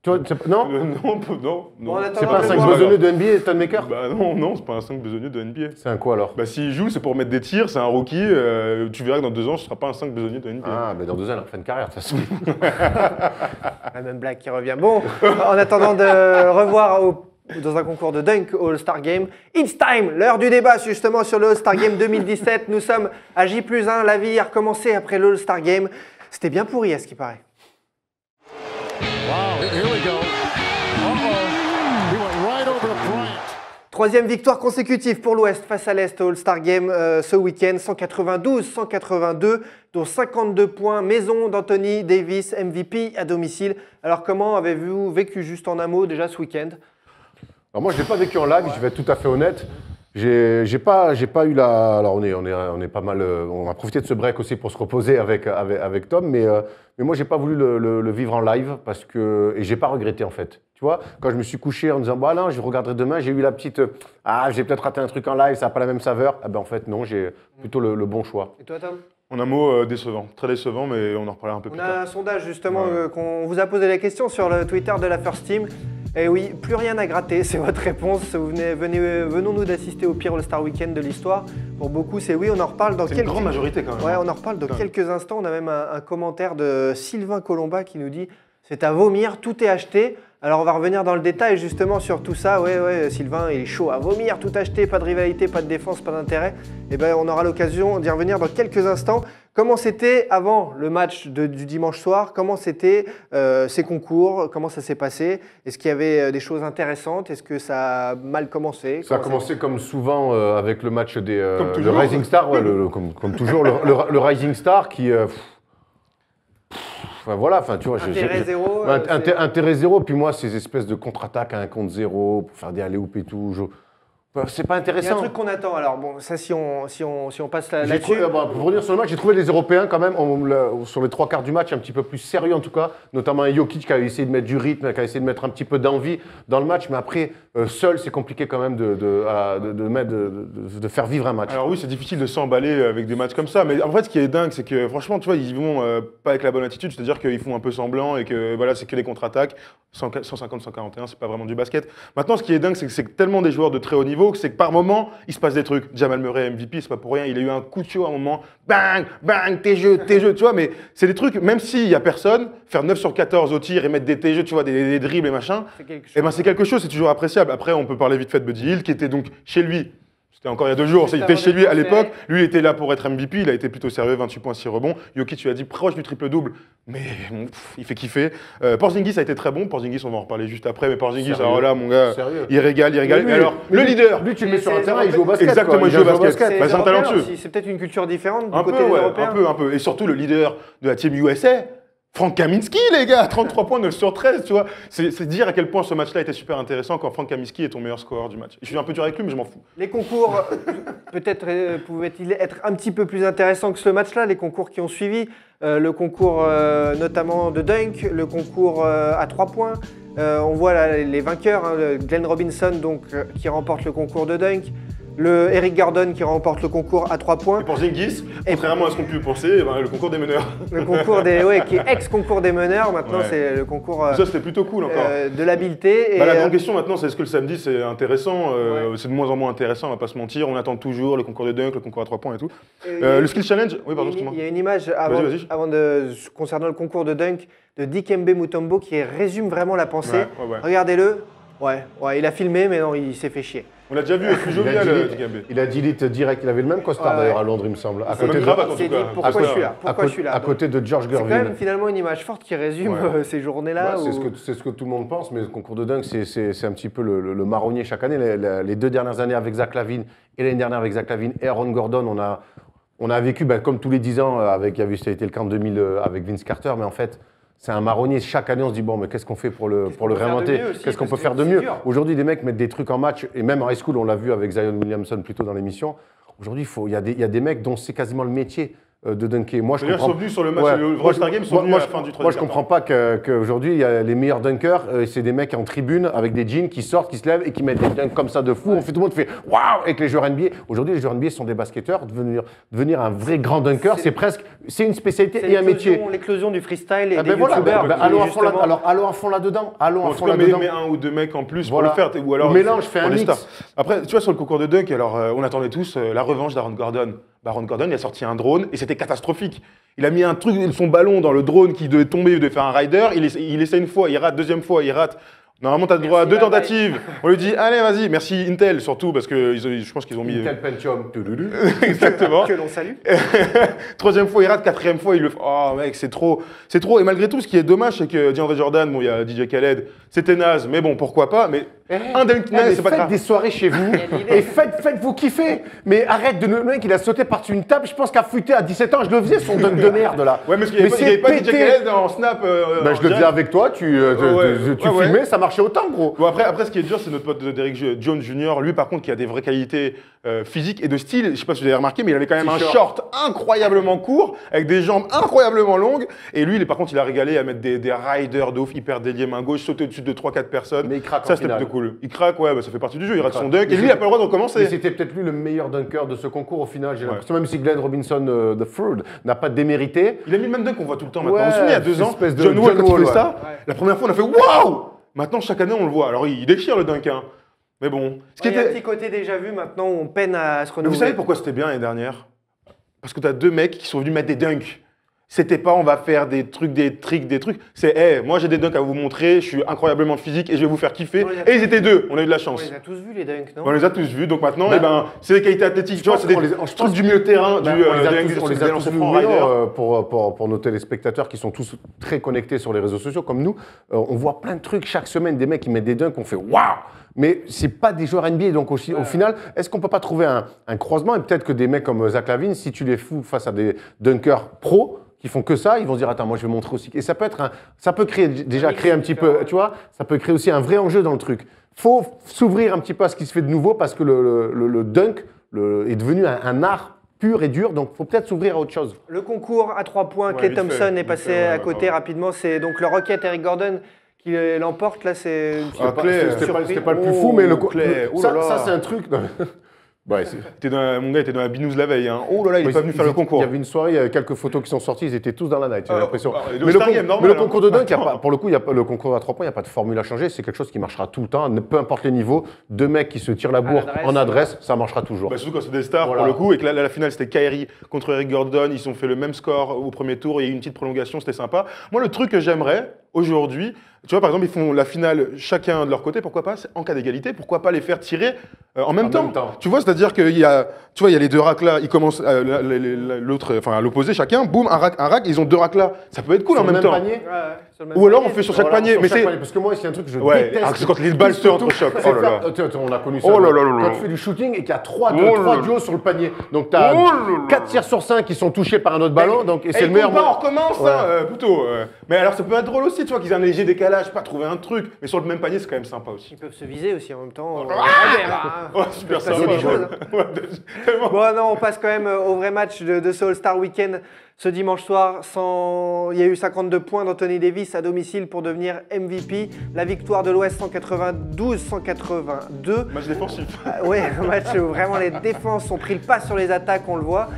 Tu vois, non Non. Bon, en C'est attendant, pas un on 5 va voir. besogneux de NBA, Tom Maker Bah non, c'est pas un 5 besogneux de NBA. C'est un quoi alors? Bah s'il joue, c'est pour mettre des tirs, c'est un rookie. Tu verras que dans 2 ans, ce sera pas un 5 besogneux de NBA. Ah, mais dans 2 ans, il refait une carrière, de toute façon. La même blague qui revient. Bon, en attendant de revoir dans un concours de dunk au All-Star Game, it's time, l'heure du débat justement sur le All-Star Game 2017. Nous sommes à J+1, la vie a recommencé après le All-Star Game. C'était bien pourri à ce qui paraît. Wow, here we go. Uh-oh. He went right over to Bryant. Troisième victoire consécutive pour l'Ouest face à l'Est au All-Star Game ce week-end, 192-182, dont 52 points, maison d'Anthony Davis, MVP à domicile. Alors comment avez-vous vécu juste en un mot déjà ce week-end? Alors moi, je l'ai pas vécu en live, je vais être tout à fait honnête. J'ai pas eu la. Alors on est pas mal. On a profité de ce break aussi pour se reposer avec Tom, mais moi j'ai pas voulu le vivre en live parce que et j'ai pas regretté en fait. Tu vois, quand je me suis couché en disant bah non, je regarderai demain, j'ai eu la petite j'ai peut-être raté un truc en live, ça a pas la même saveur. Ah ben en fait non, j'ai plutôt le bon choix. Et toi Tom? En un mot, décevant. Très décevant, mais on en reparlera un peu On plus a tard. un sondage justement qu'on vous a posé la question sur le Twitter de la First Team. Et oui, plus rien à gratter, c'est votre réponse. Venons-nous d'assister au pire All-Star Weekend de l'histoire. Pour beaucoup, c'est oui, on en reparle dans C'est quelques... une grande majorité quand même. Ouais, on en reparle dans Putain. quelques instants. On a même un commentaire de Sylvain Colomba qui nous dit « C'est à vomir, tout est acheté ». Alors on va revenir dans le détail justement sur tout ça. Ouais, Sylvain, il est chaud à vomir, tout acheté, pas de rivalité, pas de défense, pas d'intérêt. Et ben on aura l'occasion d'y revenir dans quelques instants. Comment c'était avant le match du dimanche soir? Comment c'était ces concours? Comment ça s'est passé? Est-ce qu'il y avait des choses intéressantes? Est-ce que ça a mal commencé? Ça a commencé comme souvent avec le match des Comme le toujours. Rising Star, ouais, comme toujours le Rising Star qui enfin, voilà, enfin tu vois, Intérêt zéro, intérêt zéro, puis moi ces espèces de contre-attaques à un contre zéro pour faire des alley-oops et tout, c'est pas Il y a un intéressant. truc qu'on attend. Alors bon, ça si on passe J'ai là-dessus. trouvé- pour revenir sur le match, j'ai trouvé les Européens quand même, sur les 3 quarts du match, un petit peu plus sérieux en tout cas, notamment Jokic qui a essayé de mettre du rythme, qui a essayé de mettre un petit peu d'envie dans le match, mais après, seul, c'est compliqué quand même de faire vivre un match. Alors oui, c'est difficile de s'emballer avec des matchs comme ça, mais en fait, ce qui est dingue, c'est que franchement, tu vois, ils y vont pas avec la bonne attitude, c'est-à-dire qu'ils font un peu semblant et que voilà, c'est que des contre-attaques, 150-141, c'est pas vraiment du basket. Maintenant, ce qui est dingue, c'est que c'est tellement des joueurs de très haut niveau que c'est que par moment, il se passe des trucs. Jamal Murray, MVP, c'est pas pour rien, il a eu un coup de chaud à un moment, bang, bang, tes jeux, tu vois, mais c'est des trucs, même s'il y a personne, faire 9 sur 14 au tir et mettre des jeux, tu vois, des dribbles et machin, C'est quelque chose. eh ben c'est quelque chose, c'est toujours appréciable. Après, on peut parler vite fait de Buddy Hield, qui était donc chez lui. C'était encore il y a 2 jours, il était chez lui à l'époque. Lui, il était là pour être MVP, il a été plutôt sérieux, 28 points, 6 rebonds. Jokic, tu as dit proche du triple-double, mais bon, il fait kiffer. Porzingis a été très bon, Porzingis, on va en reparler juste après, mais Porzingis, Sérieux. alors là, mon gars, Sérieux. il régale. Lui, Mais alors, le leader, Lui, tu le mets Mais sur un c'est- terrain, il joue au basket. Exactement, quoi. il joue au vient jouer basket. Bah, c'est un Européen talentueux. aussi, c'est peut-être une culture différente du un côté peu, des ouais, Européens. un peu. Et surtout le leader de la team USA, Frank Kaminsky, les gars, 33 points, 9 sur 13, tu vois. C'est dire à quel point ce match-là était super intéressant quand Frank Kaminsky est ton meilleur scoreur du match. Je suis un peu dur avec lui, mais je m'en fous. Les concours, peut-être pouvaient-ils être un petit peu plus intéressants que ce match-là, les concours qui ont suivi, le concours notamment de dunk, le concours à 3 points. On voit là, les vainqueurs, hein, le Glenn Robinson donc, qui remporte le concours de dunk, le Eric Gordon qui remporte le concours à 3 points, Et Porzingis, contrairement à ce qu'on peut penser, eh ben, le concours des meneurs. le concours des, ouais, qui est ex-concours des meneurs, maintenant Ouais. c'est le concours Ça, c'était plutôt cool encore. de l'habileté. Bah, la grande question maintenant, c'est est-ce que le samedi c'est intéressant Ouais. C'est de moins en moins intéressant, on va pas se mentir. On attend toujours le concours de dunk, le concours à 3 points et tout. Et- Le skill challenge, oui, pardon, excuse-moi. Il y a une image avant, Vas-y. concernant le concours de dunk de Dikembe Mutombo qui résume vraiment la pensée. Ouais. Regardez-le. Ouais, il a filmé, mais non, il s'est fait chier. On l'a déjà vu, c'est plus jovial, Dikembe. Il a delete direct, il avait le même costard Ouais. d'ailleurs à Londres, il me semble. À C'est le côté même de- cravate en Il s'est tout dit cas. pourquoi côté- je suis là. Pourquoi je suis là. à côté de George C'est quand Gervin. même finalement une image forte qui résume Ouais. ces journées-là. Ouais, c'est ce que tout le monde pense, mais le concours de dunk, c'est un petit peu le marronnier chaque année. Les 2 dernières années avec Zach LaVine et l'année dernière avec Zach LaVine et Aaron Gordon, on a vécu, comme tous les 10 ans, ça a été le cas en 2000 avec Vince Carter, mais en fait, c'est un marronnier. Chaque année, on se dit, bon, mais qu'est-ce qu'on fait pour le réinventer? Qu'est-ce qu'on peut faire de mieux? Aujourd'hui, des mecs mettent des trucs en match, et même en high school, on l'a vu avec Zion Williamson plus tôt dans l'émission. Aujourd'hui, il y a des mecs dont c'est quasiment le métier de dunker. Moi, je comprends. Ils sont venus sur le match, le All-Star Game, ils sont venus à la fin du troisième. Moi, je comprends pas qu'aujourd'hui, il y a les meilleurs dunkers, c'est des mecs en tribune avec des jeans qui sortent, qui se lèvent et qui mettent des dunks comme ça de fou. Tout le monde fait waouh avec les joueurs NBA. Aujourd'hui, les joueurs NBA sont des basketteurs. Devenir un vrai grand dunker, c'est une spécialité et un métier. L'éclosion du freestyle et des voilà, youtubeurs. allons à fond là-dedans. Mais un ou deux mecs en plus pour le faire. Ou alors, mélange, fait un mix. Après, tu vois, sur le concours de dunk, alors on attendait tous la revanche d'Aaron Gordon. Aaron Gordon, il a sorti un drone et c'était catastrophique. Il a mis un truc, son ballon dans le drone qui devait tomber, il devait faire un rider. Il essaie une fois, il rate, deuxième fois, il rate. Normalement, tu as le droit à 2 tentatives. On lui dit, allez, vas-y, merci Intel, surtout parce que je pense qu'ils ont mis. Intel Pentium. Exactement. Que l'on salue. Troisième fois, il rate. Quatrième fois, il le fait. Oh, mec, c'est trop. C'est trop. Et malgré tout, ce qui est dommage, c'est que DeAndre Jordan, bon, il y a DJ Khaled, c'était naze, mais bon, pourquoi pas. Mais un dunk naze, c'est pas grave. Faites des soirées chez vous et faites-vous kiffer. Mais arrête de le mec, il a sauté par-dessus une table. Je pense qu'à fuiter à 17 ans, je le faisais, son dunk de merde là. Ouais, mais parce qu'il n'y avait pas DJ Khaled en snap. Je le faisais avec toi, tu filmais, ça marchait autant, gros. Bon, après, ce qui est dur, c'est notre pote Derrick Jones Jr., lui, par contre, qui a des vraies qualités physiques et de style. Je sais pas si vous avez remarqué, mais il avait quand même un short incroyablement court, avec des jambes incroyablement longues. Et lui, par contre, il a régalé à mettre des riders de ouf, hyper déliés main gauche, sauter au-dessus de 3-4 personnes. Mais il craque. Ça, c'était plutôt cool. Il craque, ouais, bah, ça fait partie du jeu. Il rate son dunk. Et lui, il n'a pas le droit de recommencer. Mais c'était peut-être lui le meilleur dunker de ce concours au final. J'ai l'impression, même si Glenn Robinson de Ford n'a pas démérité. Il a mis le même dunk qu'on voit tout le temps maintenant. On se souvient, il y a 2 ans, John Wall, quand il fait ça, la première fois, on a fait waouh! Maintenant, chaque année, on le voit. Alors, il déchire le dunk, hein. Mais bon. Il y a un petit côté déjà vu maintenant où on peine à se renouveler. Mais vous savez pourquoi c'était bien l'année dernière? Parce que tu as 2 mecs qui sont venus mettre des dunks. C'était pas on va faire des trucs, des tricks, des trucs. C'est hey, moi j'ai des dunks à vous montrer, je suis incroyablement physique et je vais vous faire kiffer. Et ils étaient 2, on a eu de la chance. On les a tous vus les dunks, non? On les a tous vus, donc maintenant, c'est des qualités athlétiques. Tu vois, c'est des trucs du milieu de terrain, on les a tous vus pour nos téléspectateurs qui sont tous très connectés sur les réseaux sociaux comme nous. On voit plein de trucs chaque semaine, des mecs qui mettent des dunks, on fait waouh! Mais c'est pas des joueurs NBA, donc au final, est-ce qu'on peut pas trouver un croisement? Et peut-être que des mecs comme Zach LaVine, si tu les fous face à des dunkers pros, qui font que ça, ils vont se dire attends, moi je vais montrer aussi. Et ça peut créer un petit peu, tu vois, ça peut créer aussi un vrai enjeu dans le truc. Faut s'ouvrir un petit peu à ce qui se fait de nouveau parce que le dunk est devenu un art pur et dur, donc faut peut-être s'ouvrir à autre chose. Le concours à 3 points, Klay Thompson est passé à côté rapidement. C'est donc le Rocket Eric Gordon qui l'emporte. Là, c'est c'était pas le plus fou, mais ça c'est un truc. Ouais, mon gars était dans la binouse la veille. Hein. Oh là là, il n'est pas venu faire le concours. Il y avait une soirée, il y a quelques photos qui sont sorties, ils étaient tous dans la night, j'ai l'impression. Mais le concours de dunk, pour le coup, le concours à 3 points, il n'y a pas de formule à changer. C'est quelque chose qui marchera tout le temps, peu importe les niveaux. 2 mecs qui se tirent la bourre en adresse, ça marchera toujours. Bah, surtout quand c'est des stars, pour le coup, et que là, la finale, c'était Kyrie contre Eric Gordon. Ils ont fait le même score au premier tour, il y a eu une petite prolongation, c'était sympa. Moi, le truc que j'aimerais aujourd'hui, tu vois, par exemple, ils font la finale chacun de leur côté, pourquoi pas, en cas d'égalité, pourquoi pas les faire tirer en même temps. Tu vois, c'est-à-dire qu'il y a, tu vois, il y a les 2 racks là, ils commencent l'autre, enfin à l'opposé chacun, boum, un rack, ils ont 2 racks là, ça peut être cool en même temps. Ou alors on fait sur chaque panier, mais c'est parce que moi c'est un truc que je déteste. C'est quand les balles se entrechoquent. Oh là là. On a connu ça. Quand tu fais du shooting et qu'il y a 3 duos sur le panier, donc tu as 4 tirs sur 5 qui sont touchés par un autre ballon, donc et c'est le meilleur. On recommence, plutôt. Mais alors ça peut être drôle aussi, tu vois, qu'ils aient un léger décalage, pas trouver un truc, mais sur le même panier c'est quand même sympa aussi. Ils peuvent se viser aussi en même temps. Super sympa. Bon, non, on passe quand même au vrai match de ce All-Star Weekend. Ce dimanche soir, il y a eu 52 points d'Anthony Davis à domicile pour devenir MVP. La victoire de l'Ouest 192-182. Match défensif. Oui, un match où vraiment les défenses ont pris le pas sur les attaques, on le voit.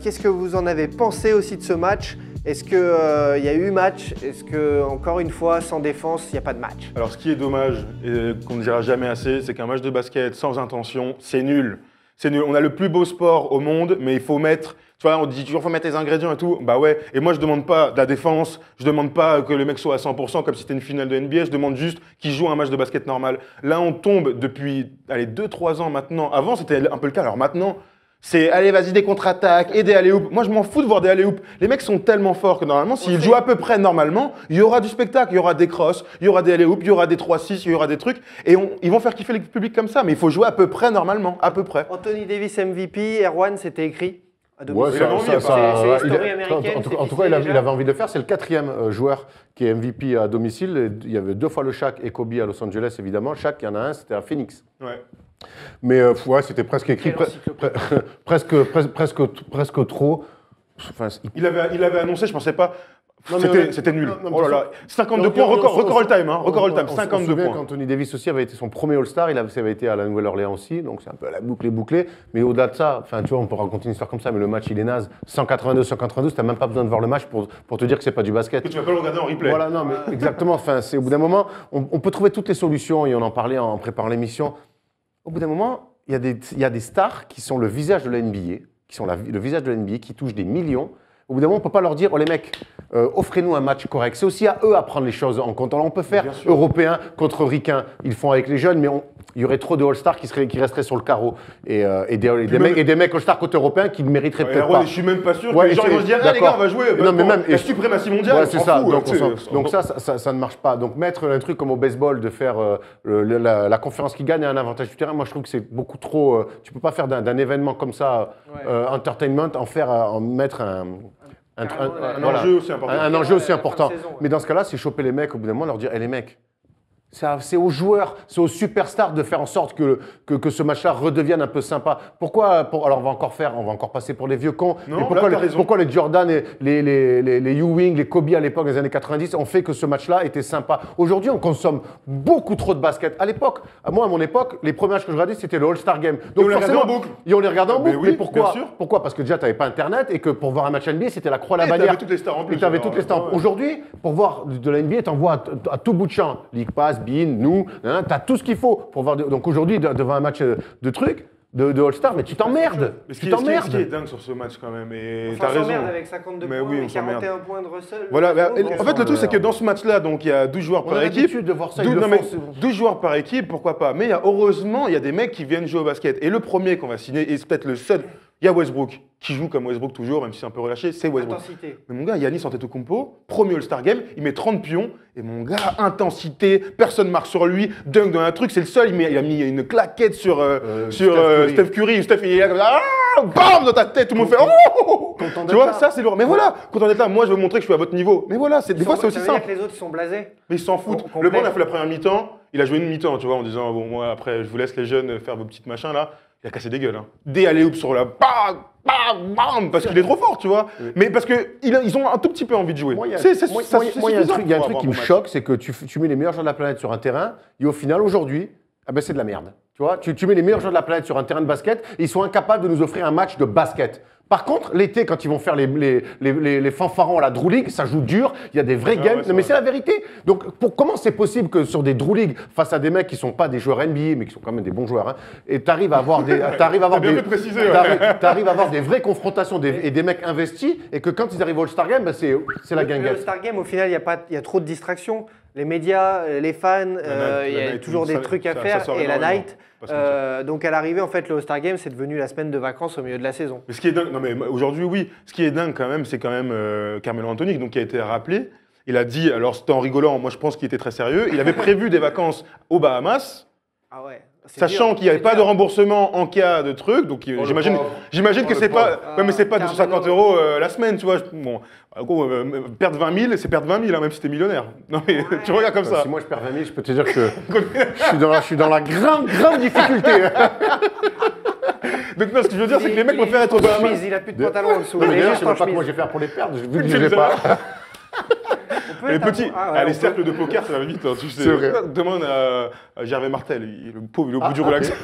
Qu'est-ce que vous en avez pensé aussi de ce match? Est-ce qu'il y a eu match? Est-ce que, encore une fois, sans défense, il n'y a pas de match? Alors, ce qui est dommage, et qu'on ne dira jamais assez, c'est qu'un match de basket sans intention, c'est nul. C'est nul. On a le plus beau sport au monde, mais il faut mettre... Tu vois, on dit toujours, il faut mettre les ingrédients et tout. Bah ouais. Et moi, je demande pas de la défense, je demande pas que le mec soit à 100% comme si c'était une finale de NBA, je demande juste qu'il joue un match de basket normal. Là, on tombe depuis 2-3 ans maintenant. Avant, c'était un peu le cas. Alors maintenant, c'est allez, vas-y, des contre-attaques et des alley-oops. Moi, je m'en fous de voir des alley-oops. Les mecs sont tellement forts que normalement, s'ils jouent à peu près normalement, il y aura du spectacle, il y aura des crosses, il y aura des alley-oops, il y aura des 3-6, il y aura des trucs. Et ils vont faire kiffer le public comme ça. Mais il faut jouer à peu près normalement, à peu près. Anthony Davis MVP, Erwan, c'était écrit? à Ouais, domicile. il avait envie, C'est apparemment. story américaine. En tout cas, il avait envie de le faire. C'est le 4e joueur qui est MVP à domicile. Il y avait 2 fois le Shaq et Kobe à Los Angeles, évidemment. Shaq, il y en a un, c'était à Phoenix. Ouais. Mais ouais, c'était presque écrit, Quelle encyclopédie. presque trop. Enfin, Il avait annoncé, je pensais pas. Non, mais C'était nul. non, Oh là là. 52 Donc, points, on- record all-time. Hein, record on- all-time, on se 52 souvient points. qu'Anthony Davis aussi avait été son premier All-Star, ça avait été à la Nouvelle-Orléans aussi, donc c'est un peu la boucle est bouclée. Mais au-delà de ça, enfin, tu vois, on peut raconter une histoire comme ça, mais le match, il est naze. 192, t'as même pas besoin de voir le match pour te dire que c'est pas du basket. Que tu vas pas le regarder en replay. Voilà, non, mais exactement. Enfin, c'est au bout d'un moment, on peut trouver toutes les solutions, et on en parlait en préparant l'émission. Au bout d'un moment, il y a des stars qui sont le visage de la NBA, qui sont le visage de la NBA, qui touchent des millions. Au bout d'un moment, on ne peut pas leur dire, oh les mecs, offrez-nous un match correct. C'est aussi à eux à prendre les choses en compte. Alors, on peut faire Bien sûr. européen contre ricain, ils le font avec les jeunes, mais il y aurait trop de All-Stars qui resteraient sur le carreau. Et des mecs All-Stars côté européen qui ne mériteraient peut-être Aaron, pas. je suis même pas sûr Ouais, que les gens ils vont se dire, ah les gars, on va jouer. Non, mais même, la suprématie mondiale. Ouais, c'est on s'en ça. fout, Donc, tu sais, donc ça ne marche pas. Donc mettre un truc comme au baseball, de faire la conférence qui gagne a un avantage du terrain, moi je trouve que c'est beaucoup trop. Tu ne peux pas faire d'un événement comme ça, entertainment, en mettre un enjeu aussi important. Un enjeu aussi La fin de important. saison, ouais. Mais dans ce cas-là, c'est choper les mecs au bout d'un moment, leur dire, les mecs. C'est aux joueurs, c'est aux superstars de faire en sorte que ce match-là redevienne un peu sympa. Pourquoi alors on va encore passer pour les vieux cons. Non, mais pourquoi, là, t'as raison. pourquoi les Jordan, et les Ewing, les Kobe à l'époque des années 90 ont fait que ce match-là était sympa. Aujourd'hui, on consomme beaucoup trop de basket. À l'époque, moi à mon époque, les premiers matchs que je regardais, c'était le All-Star Game. Donc on les regardait en boucle. Et on les regardait en Mais boucle. oui, Mais pourquoi bien sûr. Pourquoi Parce que déjà, tu n'avais pas Internet et que pour voir un match NBA, c'était la croix, la Et bannière. t'avais toutes les stars en plus, Et t'avais alors, toutes les stars. ouais. Aujourd'hui, pour voir de la NBA, t'envoies à tout bout de champ. League Pass, Bein, nous, hein, t'as tout ce qu'il faut pour voir. Donc aujourd'hui, devant un match de trucs, de All-Star, mais tu t'emmerdes. Mais ce Tu qui est t'emmerdes. dingue sur ce match quand même, et Enfin, t'as on raison. s'emmerde avec 52 Mais points oui, on et s'emmerde. 41 points de Russell. Voilà, Donc, en fait, le truc, c'est que dans ce match-là, donc il y a 12 joueurs On par a équipe. l'habitude de voir ça, ils 12, le non, mais font, 12 joueurs par équipe, pourquoi pas. Mais heureusement, il y a des mecs qui viennent jouer au basket. Et le premier qu'on va signer, et c'est peut-être le seul, il y a Westbrook, qui joue comme Westbrook toujours, même si c'est un peu relâché, c'est Westbrook. Intensité. Mais mon gars, Yannis Antetokounmpo, premier All-Star Game, il met 30 pions. Et mon gars, intensité, personne marque sur lui, dunk dans un truc, c'est le seul, il a mis une claquette sur Steph Curry. Steph, il est là comme ça, bam, dans ta tête, tout le monde fait oh. Content Tu d'être vois, là. ça c'est lourd. Mais voilà, content d'être là, moi je veux montrer que je suis à votre niveau. Mais voilà, des fois c'est aussi Ça veut dire simple. que les autres ils sont blasés. Mais ils s'en foutent. On Le bon, complète. il a fait la première mi-temps, il a joué une mi-temps, tu vois, en disant bon, moi après, je vous laisse les jeunes faire vos petites machins là. Il a cassé des gueules. Hein. Des alley-oops sur la bam, bam, bam, parce qu'il est trop fort, tu vois. Mais parce qu'ils ont un tout petit peu envie de jouer. Moi, il y a C'est moi, ça, moi, c'est moi, il y a un suffisant truc, il y a un pour truc avoir qui un me bon match. choque, c'est que tu mets les meilleurs joueurs de la planète sur un terrain, et au final, aujourd'hui, ah ben, c'est de la merde. Tu vois, tu mets les meilleurs joueurs de la planète sur un terrain de basket, et ils sont incapables de nous offrir un match de basket. Par contre, l'été, quand ils vont faire les fanfarons à la Drew League, ça joue dur, il y a des vrais games, ouais, c'est mais vrai. c'est la vérité. Donc, comment c'est possible que sur des Drew League, face à des mecs qui ne sont pas des joueurs NBA, mais qui sont quand même des bons joueurs, hein, et tu arrives à avoir des... t'arrives à avoir T'as bien des- fait de préciser, ouais. t'arrives à avoir des vraies confrontations et des mecs investis, et que quand ils arrivent au All-Star Game, ben, c'est la Le guinguette. Star Game, au final, il y a trop de distractions. Les médias, les fans, il y a night, toujours des ça- trucs à ça faire. sort Et la énormément, night. pas se mentir. Donc à l'arrivée, en fait, le All-Star Game, c'est devenu la semaine de vacances au milieu de la saison. Mais ce qui est dingue, non mais aujourd'hui oui, ce qui est dingue quand même, c'est quand même Carmelo Anthony donc, qui a été rappelé. Il a dit, alors c'était en rigolant, moi je pense qu'il était très sérieux, il avait prévu des vacances aux Bahamas, Ah ouais. c'est sachant dur, qu'il n'y avait c'est pas de dur. remboursement en cas de truc, donc le j'imagine pauvre. que Oh, c'est le pas, pauvre. ouais, mais c'est pas Carmelo. 250 € la semaine, tu vois. Bon, en gros, perdre 20 000, c'est perdre 20 000, hein, même si t'es millionnaire. Non mais tu regardes comme ça. Si moi je perds 20 000, je peux te dire que je suis dans la grande difficulté. Donc non, ce que je veux dire, c'est que les mecs préfèrent être aux Bahamas. chemise, il a plus de pantalon en dessous. Non, mais Il est d'ailleurs, je juste sais en même pas chemise. comment je vais faire pour les perdre, vu que Tu je les ai les pas. On peut Les être petits, un- ouais, les on peut- cercles de poker, ça va vite, hein, tu sais. C'est vrai. Demande à Gervais Martel, le pauvre, il est au bout du Ah, relax. ok.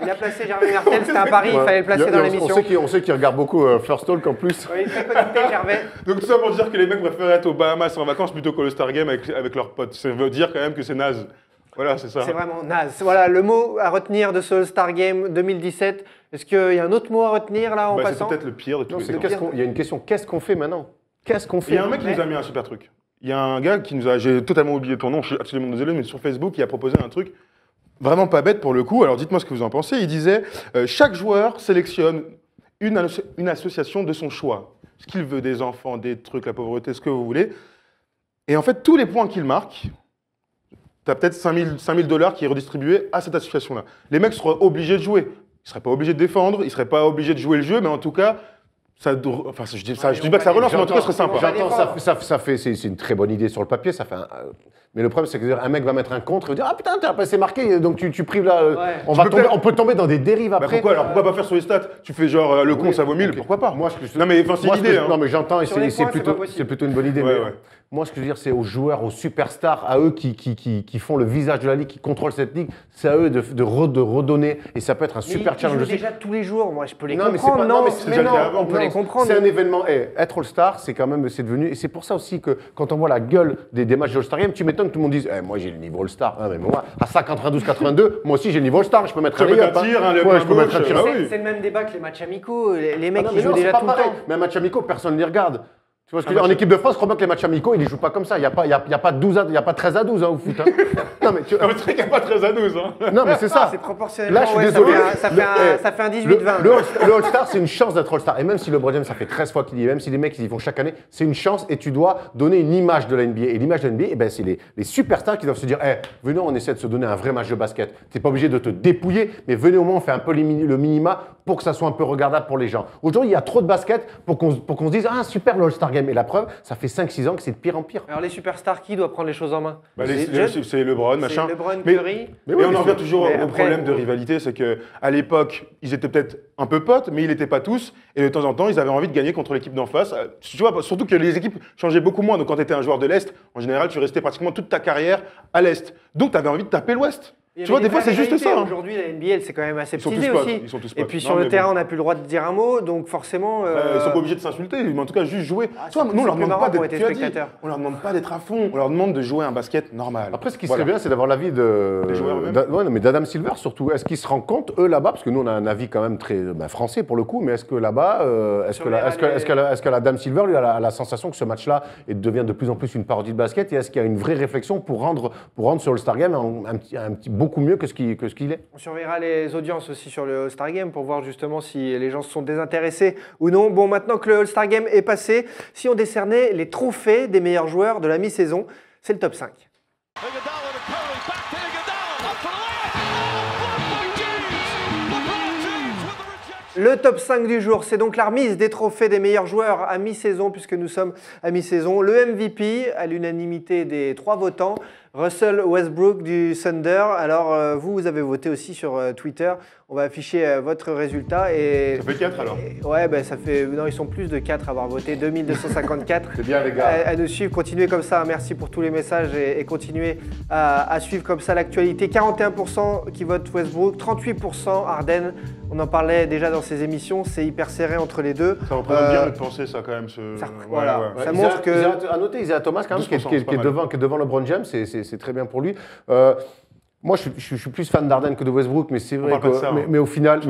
Il a placé Gervais Martel, c'était un pari, il fallait le placer dans l'émission. On sait qu'il regarde beaucoup First Talk en plus. Oui, très connecté, Gervais. Donc tout ça pour dire que les mecs préfèrent être aux Bahamas en vacances plutôt qu'au All-Star Game avec leurs potes. Ça veut dire quand même que c'est naze. Voilà, c'est ça. C'est vraiment naze. Voilà, le mot à retenir de ce All-Star Game 2017. Est-ce qu'il y a un autre mot à retenir là en Bah, c'est passant peut-être le pire de tous Non, les c'est temps. il y a une question, qu'est-ce qu'on fait maintenant? Qu'est-ce qu'on Il fait? y a un mec qui nous a mis un super truc. Il y a un gars qui nous a, j'ai totalement oublié ton nom, je suis absolument désolé, mais sur Facebook, il a proposé un truc vraiment pas bête pour le coup. Alors dites-moi ce que vous en pensez. Il disait chaque joueur sélectionne une association de son choix. Ce qu'il veut, des enfants, des trucs, la pauvreté, ce que vous voulez. Et en fait, tous les points qu'il marque, tu as peut-être 5 000 $ qui est redistribué à cette association-là. Les mecs seraient obligés de jouer. Ils ne seraient pas obligés de défendre, ils ne seraient pas obligés de jouer le jeu, mais en tout cas, Enfin, je dis pas que ça relance, mais en tout cas, ce serait sympa. J'entends, c'est une très bonne idée sur le papier, ça fait mais le problème, c'est que un mec va mettre un contre et va dire ah putain, t'as passé marqué, donc tu prives là. On peut tomber dans des dérives après. Pourquoi pas faire sur les stats? Tu fais genre le compte, ça vaut 1000, pourquoi pas? Non, mais c'est l'idée. Non, mais j'entends et c'est plutôt une bonne idée. Moi, ce que je veux dire, c'est aux joueurs, aux superstars, à eux qui font le visage de la ligue, qui contrôlent cette ligue, c'est à eux de redonner. Et ça peut être un super challenge aussi. Déjà tous les jours, moi je peux les comprendre. On peut les comprendre. C'est un événement. Être All-Star, c'est quand même, c'est devenu. Et c'est pour ça aussi que quand on voit la gueule des matchs de All-Star Game, tu m'étonnes que tout le monde dise moi j'ai le niveau All-Star. Ah, mais moi, à 192-82, moi aussi j'ai le niveau All-Star. Je peux mettre un tir. C'est le même débat que les matchs amicaux. Les mecs qui jouent déjà tout le temps. Mais un match amical, personne ne les regarde. Tu vois ce que je veux dire ? En équipe de France, je crois bien que les matchs amicaux, ils ne jouent pas comme ça. Il n'y a pas 13 à 12 au foot. Non, mais c'est vrai qu'il n'y a pas 13 à 12. Non, mais c'est ça. C'est proportionnellement. Là, je suis désolé. Ça fait un 18-20. Le All-Star, c'est une chance d'être All-Star. Et même si LeBron James, ça fait 13 fois qu'il y est, même si les mecs, ils y vont chaque année, c'est une chance et tu dois donner une image de la NBA. Et l'image de la NBA, c'est les superstars qui doivent se dire venez, on essaie de se donner un vrai match de basket. Tu n'es pas obligé de te dépouiller, mais venez au moins, on fait un peu le minima pour que ça soit un peu regardable pour les gens. Aujourd'hui, il y a trop de basket pour qu'on se dise super le All-Star Game. Et la preuve, ça fait 5-6 ans que c'est de pire en pire. Alors les superstars, qui doit prendre les choses en main? C'est LeBron, machin. LeBron, Curry. Mais on en revient toujours au problème de rivalité, c'est qu'à l'époque, ils étaient peut-être un peu potes, mais ils n'étaient pas tous. Et de temps en temps, ils avaient envie de gagner contre l'équipe d'en face. Tu vois, surtout que les équipes changeaient beaucoup moins. Donc quand tu étais un joueur de l'Est, en général, tu restais pratiquement toute ta carrière à l'Est. Donc tu avais envie de taper l'Ouest. Tu vois, des fois, c'est juste ça. Aujourd'hui, la NBA, c'est quand même assez petit aussi. Ils sont tous et puis sur le terrain, on n'a plus le droit de dire un mot, donc forcément. Ils sont pas obligés de s'insulter, mais en tout cas, juste jouer. Tu vois, nous, on leur demande pas d'être à fond. On leur demande de jouer un basket normal. Après, ce qui serait bien, c'est d'avoir l'avis des joueurs eux-mêmes. Mais d'Adam Silver surtout. Est-ce qu'ils se rendent compte, eux là-bas, parce que nous, on a un avis quand même très français pour le coup, mais est-ce que là-bas, est-ce que Adam Silver, lui, a la sensation que ce match-là devient de plus en plus une parodie de basket, et est-ce qu'il y a une vraie réflexion pour rendre sur le Star Game beaucoup mieux que ce qu'il est. On surveillera les audiences aussi sur le All-Star Game pour voir justement si les gens se sont désintéressés ou non. Bon, maintenant que le All-Star Game est passé, si on décernait les trophées des meilleurs joueurs de la mi-saison, c'est le top 5. Le top 5 du jour, c'est donc la remise des trophées des meilleurs joueurs à mi-saison, puisque nous sommes à mi-saison. Le MVP, à l'unanimité des 3 votants, Russell Westbrook du Thunder. Alors, vous avez voté aussi sur Twitter. On va afficher votre résultat. Et, ça fait 4 alors ouais, ça fait. Non, ils sont plus de 4 à avoir voté, 2254. C'est bien, les gars. À nous suivre, continuez comme ça. Merci pour tous les messages et continuez à suivre comme ça l'actualité. 41% qui votent Westbrook, 38% Harden. On en parlait déjà dans ces émissions, c'est hyper serré entre les deux. Ça représente bien notre pensée, ça, quand même. Ça montre que. À noter, Isaiah Thomas, quand même, qui est devant LeBron James, c'est très bien pour lui. Moi, je suis plus fan d'Harden que de Westbrook, mais c'est vrai que. Mais au final,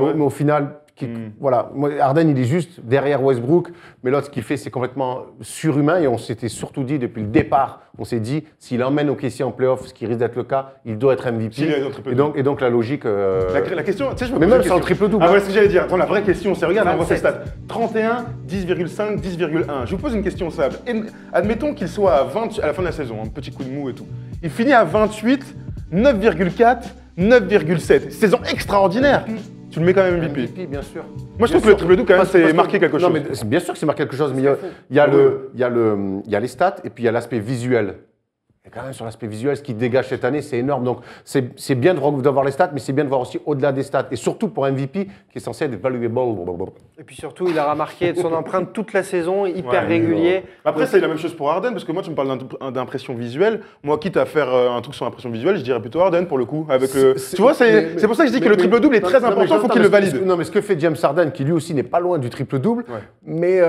voilà, Harden, il est juste derrière Westbrook, mais l'autre, ce qu'il fait, c'est complètement surhumain. Et on s'était surtout dit depuis le départ, on s'est dit, s'il emmène OKC en playoff, ce qui risque d'être le cas, il doit être MVP. Et donc la logique. La question, tu sais, je me mais même sur le triple-double. Ah ouais, c'est ce que j'allais dire. Attends, la vraie question, c'est regarde, on voit ses stats. 31, 10,5, 10,1. Je vous pose une question simple. Admettons qu'il soit à 20 à la fin de la saison, un petit coup de mou et tout. Il finit à 28, 9,4, 9,7. Saison extraordinaire. Tu le mets quand même MVP. Bien sûr. Moi, je trouve que le triple-double, quand même, c'est marqué quelque chose. Non, mais bien sûr que c'est marqué quelque chose, mais il y a les stats et puis il y a l'aspect visuel. Et quand même, sur l'aspect visuel, ce qui dégage cette année, c'est énorme. Donc, c'est bien d'avoir les stats, mais c'est bien de voir aussi au-delà des stats. Et surtout pour un MVP qui est censé être valuable. Et puis surtout, il aura marqué de son empreinte toute la saison, hyper régulier. Après, c'est la même chose pour Harden, parce que moi, tu me parles d'impression visuelle. Moi, quitte à faire un truc sur impression visuelle, je dirais plutôt Harden pour le coup. Tu vois, c'est pour ça que je dis que le triple-double est très important, il faut qu'il le valide. Non, mais ce que fait James Harden, qui lui aussi n'est pas loin du triple-double, mais.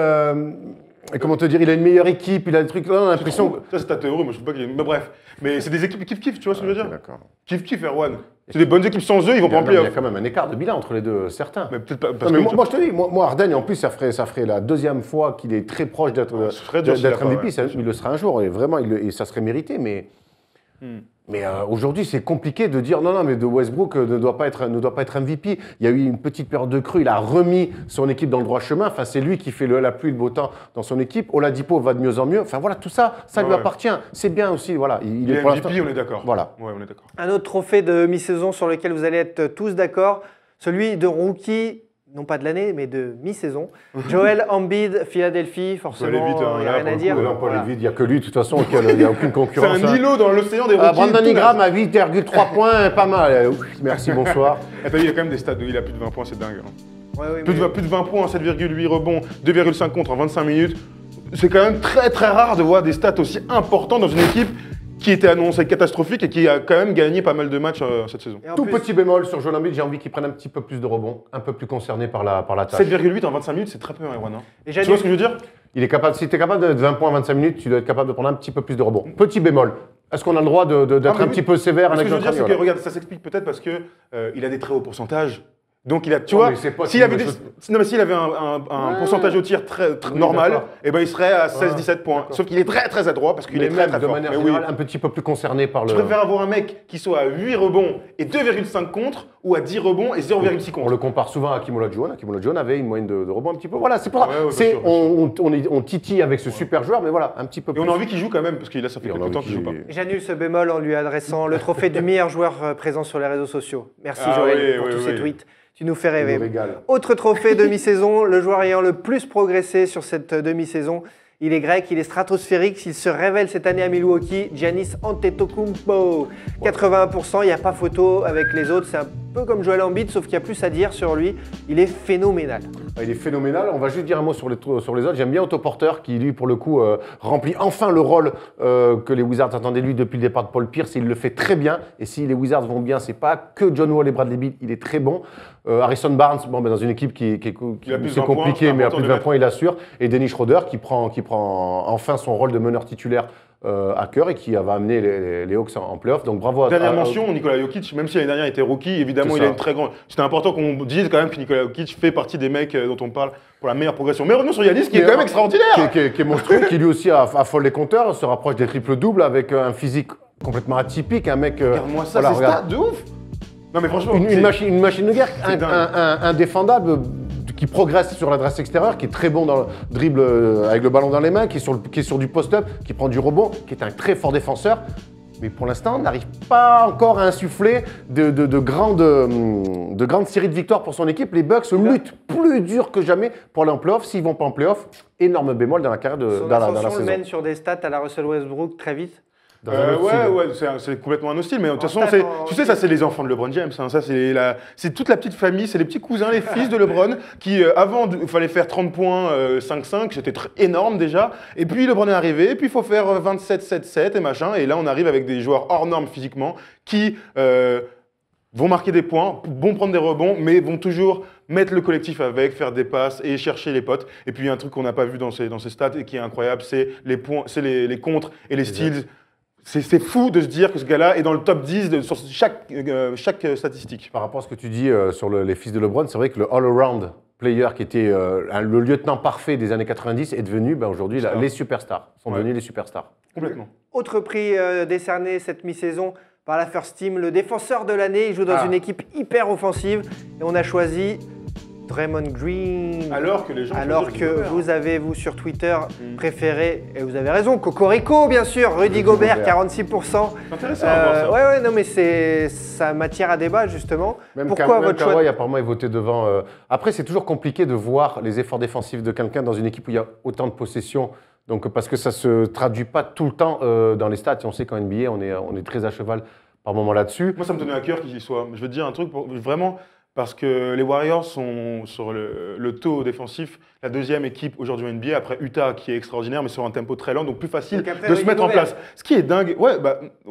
Et comment te dire, il a une meilleure équipe, il a des trucs. Là, on a l'impression. Ça, c'est ta théorie, moi je ne sais pas qu'il y ait. Mais bref. Mais c'est des équipes kiff-kiff, tu vois ce que je veux dire? D'accord. Kiff-kiff, Erwan. C'est des bonnes équipes sans eux, ils vont pas en playoff. Il y a quand même un écart de bilan entre les deux, certains. Mais peut-être pas. Moi, je te dis, moi, Harden, et en plus, ça ferait la deuxième fois qu'il est très proche d'être MVP. Il le sera un jour, et vraiment, ça serait mérité, mais. Mais aujourd'hui, c'est compliqué de dire non, mais de Westbrook ne doit pas être MVP. Il y a eu une petite période de crue, il a remis son équipe dans le droit chemin. Enfin, c'est lui qui fait la pluie et le beau temps dans son équipe. Oladipo va de mieux en mieux. Enfin voilà, tout ça, lui appartient. C'est bien aussi, voilà. Il est MVP, on est d'accord. Voilà. Ouais, on est d'accord. Un autre trophée de mi-saison sur lequel vous allez être tous d'accord, celui de rookie non pas de l'année, mais de mi-saison. Joel Embiid, Philadelphie, forcément, vite, hein, il n'y a là, rien à pour le dire. coup, Là, on peut Voilà. aller vite, il n'y a que lui, de toute façon, il n'y a aucune C'est concurrence. un îlot dans l'océan des rookies. Brandon tout Ingram là. à 8,3 points, pas mal. Merci, bonsoir. Et t'as vu, il y a quand même des stats où il a plus de 20 points, c'est dingue. Hein. Ouais, ouais, Plus mais- de 20 points, 7,8 rebonds, 2,5 contre en 25 minutes. C'est quand même très très rare de voir des stats aussi importants dans une équipe qui était annoncée catastrophique et qui a quand même gagné pas mal de matchs cette saison. Et en Tout plus- petit bémol sur Joel Embiid, j'ai envie qu'il prenne un petit peu plus de rebonds, un peu plus concerné par la tâche. 7,8 en 25 minutes, c'est très peu, hein, Erwan. Hein. Et Tu Janus- vois ce que je veux dire? Il est capable, si tu es capable de 20 points en 25 minutes, tu dois être capable de prendre un petit peu plus de rebonds. Petit bémol. Est-ce qu'on a le droit d'être Ah, mais un petit peu sévère Ce que avec je veux notre dire, c'est ami, que, voilà. regarde, ça s'explique peut-être parce que il a des très hauts pourcentages. Donc il a, tu Non, vois, mais c'est pas s'il qu'il avait, me non, mais s'il avait un pourcentage au tir très Oui, normal, d'accord. eh ben il serait à 16-17 points. d'accord. Sauf qu'il est très très adroit parce qu'il Mais est très même très de fort. manière Mais oui. générale, un petit peu plus concerné par le. Je préfère avoir un mec qui soit à 8 rebonds et 2,5 contre ou à 10 rebonds et 0,6 On contre. le compare souvent à Hakeem Olajuwon. Hakeem Olajuwon avait une moyenne de rebonds un petit peu. Voilà, c'est pour ça. Ouais, ouais, bien C'est- sûr, bien on titille avec ce super joueur, mais voilà, un petit peu Et plus. on a envie qu'il joue quand même parce qu'il a ça fait Et on a quelques envie temps qu'il joue pas. qu'il- Janus ce bémol en lui adressant le trophée du meilleur joueur présent sur les réseaux sociaux. Merci Ah Joël oui, pour oui, tous oui. ces tweets. Tu nous fais Il rêver. nous régale. Autre trophée demi-saison, le joueur ayant le plus progressé sur cette demi-saison. Il est grec, il est stratosphérique, il se révèle cette année à Milwaukee, Giannis Antetokounmpo. 81%, il n'y a pas photo avec les autres, c'est un peu comme Joel Embiid, sauf qu'il y a plus à dire sur lui. Il est phénoménal. Il est phénoménal. On va juste dire un mot sur les autres. J'aime bien Otto Porter qui, lui, pour le coup, remplit enfin le rôle que les Wizards attendaient de lui depuis le départ de Paul Pierce. Il le fait très bien. Et si les Wizards vont bien, c'est pas que John Wall et Bradley Beal. Il est très bon. Harrison Barnes, bon, ben, dans une équipe qui Il a plus de c'est 20 points, compliqué, c'est mais à important plus de de 20 mettre. points, il assure. Et Dennis Schroeder qui prend enfin son rôle de meneur titulaire à cœur et qui va amener les Hawks en playoff. Donc bravo Dernière mention, Nikola Jokic, même si l'année dernière il était rookie, évidemment C'est il a ça. une très grande. C'était important qu'on dise quand même que Nikola Jokic fait partie des mecs dont on parle pour la meilleure progression. Mais revenons sur Giannis qui est quand même extraordinaire. qui est monstrueux, qui lui aussi affole les compteurs, se rapproche des triples-doubles avec un physique complètement atypique, un mec. Regarde-moi ça, voilà, c'est regarde. stats de ouf. Non mais franchement, Une machine de guerre, c'est dingue. indéfendable, qui progresse sur l'adresse extérieure, qui est très bon dans le dribble avec le ballon dans les mains, qui est sur du post-up, qui prend du rebond, qui est un très fort défenseur. Mais pour l'instant, on n'arrive pas encore à insuffler de grandes séries de victoires pour son équipe. Les Bucks luttent plus dur que jamais pour aller en playoff. S'ils ne vont pas en playoff, énorme bémol dans la carrière Son dans la ascension le saison. mène sur des stats à la Russell Westbrook très vite. Dans un autre style. ouais, c'est complètement un autre style, mais de toute façon, stat, tu sais, ça c'est les enfants de LeBron James, hein. Ça c'est toute la petite famille, c'est les petits cousins, les fils de LeBron, qui avant, il fallait faire 30 points, 5-5, c'était énorme déjà, et puis LeBron est arrivé, et puis il faut faire 27-7-7 et machin, et là on arrive avec des joueurs hors normes physiquement, qui vont marquer des points, vont prendre des rebonds, mais vont toujours mettre le collectif avec, faire des passes et chercher les potes. Et puis il y a un truc qu'on n'a pas vu dans ces stats et qui est incroyable, c'est les points, c'est les contres et les steals. C'est fou de se dire que ce gars-là est dans le top 10 sur chaque statistique. Par rapport à ce que tu dis sur les fils de LeBron, c'est vrai que le all-around player qui était le lieutenant parfait des années 90 est devenu aujourd'hui Ça. les superstars. Sont Ouais. devenus les superstars. Complètement. Autre prix décerné cette mi-saison par la First Team, le défenseur de l'année. Il joue dans une équipe hyper offensive et on a choisi Draymond Green. Alors que les gens Alors choisissent que Rudy Gobert. vous avez, vous, sur Twitter, préféré, et vous avez raison, Cocorico, bien sûr, Rudy Gobert, Gobert. 46%. C'est intéressant à voir ça. Ouais, non, mais c'est ça matière à débat, justement. Même Pourquoi même votre choix Kawhi, apparemment, est voté devant. Après, c'est toujours compliqué de voir les efforts défensifs de quelqu'un dans une équipe où il y a autant de possessions. Donc, parce que ça ne se traduit pas tout le temps dans les stats. Et on sait qu'en NBA, on est très à cheval par moment là-dessus. Moi, ça me tenait à cœur qu'il y soit. Je veux te dire un truc, vraiment, parce que les Warriors sont sur le taux défensif la deuxième équipe aujourd'hui en NBA, après Utah qui est extraordinaire, mais sur un tempo très lent, donc plus facile Donc après de se Rudy mettre en Gobert. place. Ce qui est dingue,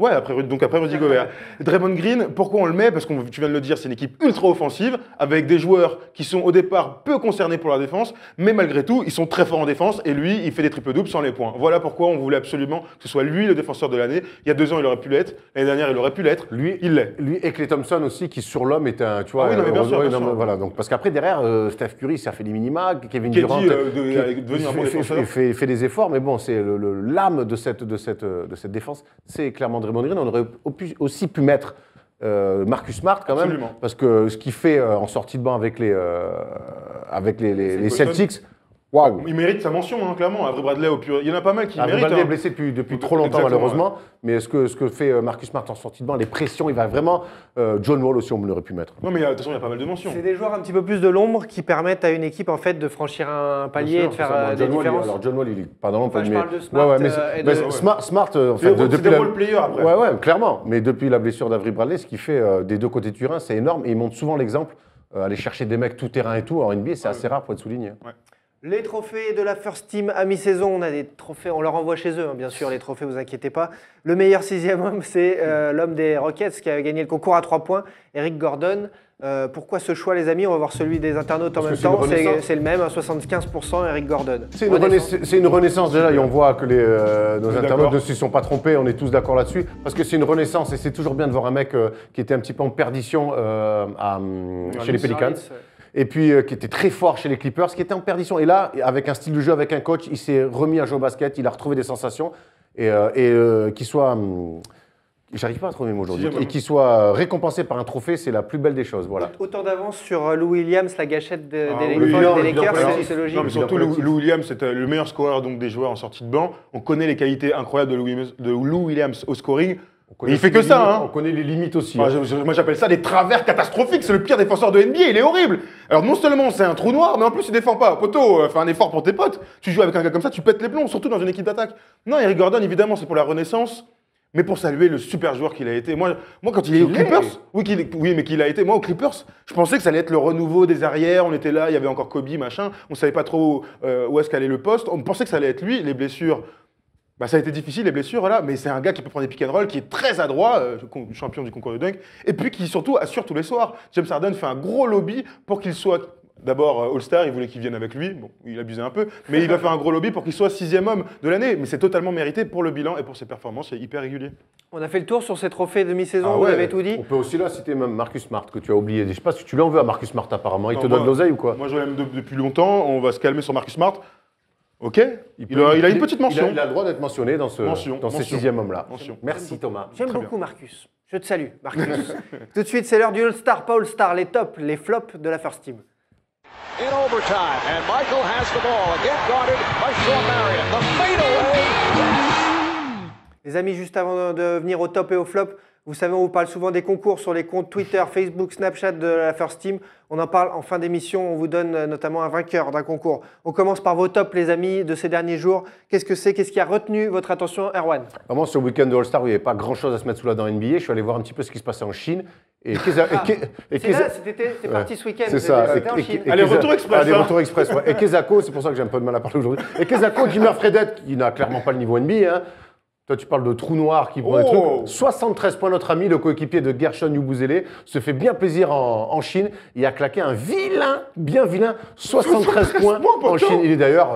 après Rudy Gobert. Draymond Green, pourquoi on le met? Parce que tu viens de le dire, c'est une équipe ultra offensive, avec des joueurs qui sont au départ peu concernés pour la défense, mais malgré tout, ils sont très forts en défense, et lui, il fait des triples-doubles sans les points. Voilà pourquoi on voulait absolument que ce soit lui le défenseur de l'année. Il y a 2 ans, il aurait pu l'être. L'année dernière, il aurait pu l'être. Lui, Il l'est. Lui et Clay Thompson aussi, qui sur l'homme est un. Tu vois, Ah oui, non, mais bien sûr, bien non, sûr. mais voilà. Donc, parce qu'après, derrière, Steph Curry, ça fait des minima. Kevin Qui est Durant. dit devenir un bon défenseur. fait des efforts, mais bon, c'est l'âme de cette défense. C'est clairement Draymond Green. On aurait aussi pu mettre Marcus Smart quand même, Absolument. parce que ce qu'il fait en sortie de banc avec les Boston. Celtics, Waouh. Il mérite sa mention, hein, clairement. Avery Bradley, il y en a pas mal qui Avery méritent. Bradley est hein. blessé depuis trop longtemps, Exactement, malheureusement. Mais ce que fait Marcus Smart en sortie de banc, les pressions, il va vraiment. John Wall aussi, on l'aurait pu mettre. Non, mais de toute façon, il y a pas mal de mentions. C'est des joueurs un petit peu plus de l'ombre qui permettent à une équipe en fait de franchir un palier et de faire des John Wall, différences. alors John Wall, il est pas dans l'ombre. Enfin, je mais... parle de Smart, Ouais, mais, et mais de- Smart, en fait, C'est depuis des role players après. Ouais, clairement. Mais depuis la blessure d'Avery Bradley, ce qu'il fait des deux côtés du terrain, c'est énorme. Et il montre souvent l'exemple. Aller chercher des mecs tout terrain et tout. En NBA, c'est assez rare pour être souligné. Les trophées de la First Team à mi-saison, on a des trophées, on leur envoie chez eux, hein, bien sûr, les trophées, vous inquiétez pas. Le meilleur sixième homme, c'est l'homme des Rockets qui a gagné le concours à 3 points, Eric Gordon. Pourquoi ce choix, les amis? On va voir celui des internautes en Parce même que c'est une temps. renaissance. C'est le même, à 75%, Eric Gordon. C'est une renaissance déjà, et on voit que nos internautes d'accord. ne s'y sont pas trompés, on est tous d'accord là-dessus, parce que c'est une renaissance et c'est toujours bien de voir un mec qui était un petit peu en perdition chez les Pelicans. Et puis qui était très fort chez les Clippers, qui était en perdition. Et là, avec un style de jeu, avec un coach, il s'est remis à jouer au basket, il a retrouvé des sensations. Et qu'il soit... J'arrive pas à trouver mes mots aujourd'hui. Et qu'il soit récompensé par un trophée, c'est la plus belle des choses. Voilà. Autant d'avance sur Lou Williams, la gâchette des oui, non, Lakers, alors, c'est logique. Non, mais surtout Lou Williams, c'était le meilleur scoreur donc, des joueurs en sortie de banc. On connaît les qualités incroyables de Lou Williams au scoring. Mais il fait que ça, hein. On connaît les limites aussi. Moi, j'appelle ça des travers catastrophiques. C'est le pire défenseur de NBA. Il est horrible. Alors, non seulement c'est un trou noir, mais en plus, il défend pas. Poto, fais un effort pour tes potes. Tu joues avec un gars comme ça, tu pètes les plombs, surtout dans une équipe d'attaque. Non, Eric Gordon, évidemment, c'est pour la renaissance, mais pour saluer le super joueur qu'il a été. Moi quand il est aux Clippers, oui, mais qu'il a été. Moi, aux Clippers, je pensais que ça allait être le renouveau des arrières. On était là, il y avait encore Kobe, machin. On savait pas trop où est-ce qu'allait le poste. On pensait que ça allait être lui. Les blessures. Bah, ça a été difficile, les blessures, voilà, mais c'est un gars qui peut prendre des pick and roll, qui est très adroit, champion du concours de dunk, et puis qui surtout assure tous les soirs. James Harden fait un gros lobby pour qu'il soit, d'abord All-Star, il voulait qu'il vienne avec lui, bon, il abusait un peu, mais il va faire un gros lobby pour qu'il soit 6e homme de l'année, mais c'est totalement mérité pour le bilan et pour ses performances, c'est hyper régulier. On a fait le tour sur ces trophées de mi-saison, Ah vous ouais, avez tout dit. On peut aussi là citer même Marcus Smart, que tu as oublié. Je sais pas si tu l'en veux à Marcus Smart apparemment, il Non, te donne de l'oseille ou quoi? Moi je l'aime depuis longtemps, on va se calmer sur Marcus Smart. Ok, il a une petite mention. Il a le droit d'être mentionné dans ces Mention. 6e hommes-là. Mention. Merci Thomas. J'aime Très beaucoup Marcus. Je te salue, Marcus. Tout de suite, c'est l'heure du All-Star, pas All-Star, les tops, les flops de la First Team. In overtime, and Michael has the ball, again guarded by Sean Marion. The fadeaway. Les amis, juste avant de venir au top et au flop, vous savez, on vous parle souvent des concours sur les comptes Twitter, Facebook, Snapchat de la First Team. On en parle en fin d'émission, on vous donne notamment un vainqueur d'un concours. On commence par vos tops, les amis, de ces derniers jours. Qu'est-ce que c'est? Qu'est-ce qui a retenu votre attention, Erwan? Vraiment, sur le week-end de All-Star, où il n'y avait pas grand-chose à se mettre sous la dent NBA, je suis allé voir un petit peu ce qui se passait en Chine. Et C'était parti ce week-end. C'est ça. C'était en Chine. Allez, retour express. Allez, retour express, ouais. Et Kezako, c'est pour ça que j'ai un peu de mal à parler aujourd'hui. Et Kezako, Jimmer Fredette, qui n'a clairement pas le niveau NBA, hein. Toi, tu parles de trou noir qui prend des trucs. 73 points, notre ami, le coéquipier de Gershon Yabusele, se fait bien plaisir en Chine. Il a claqué un bien vilain 73 points en Chine. Il est d'ailleurs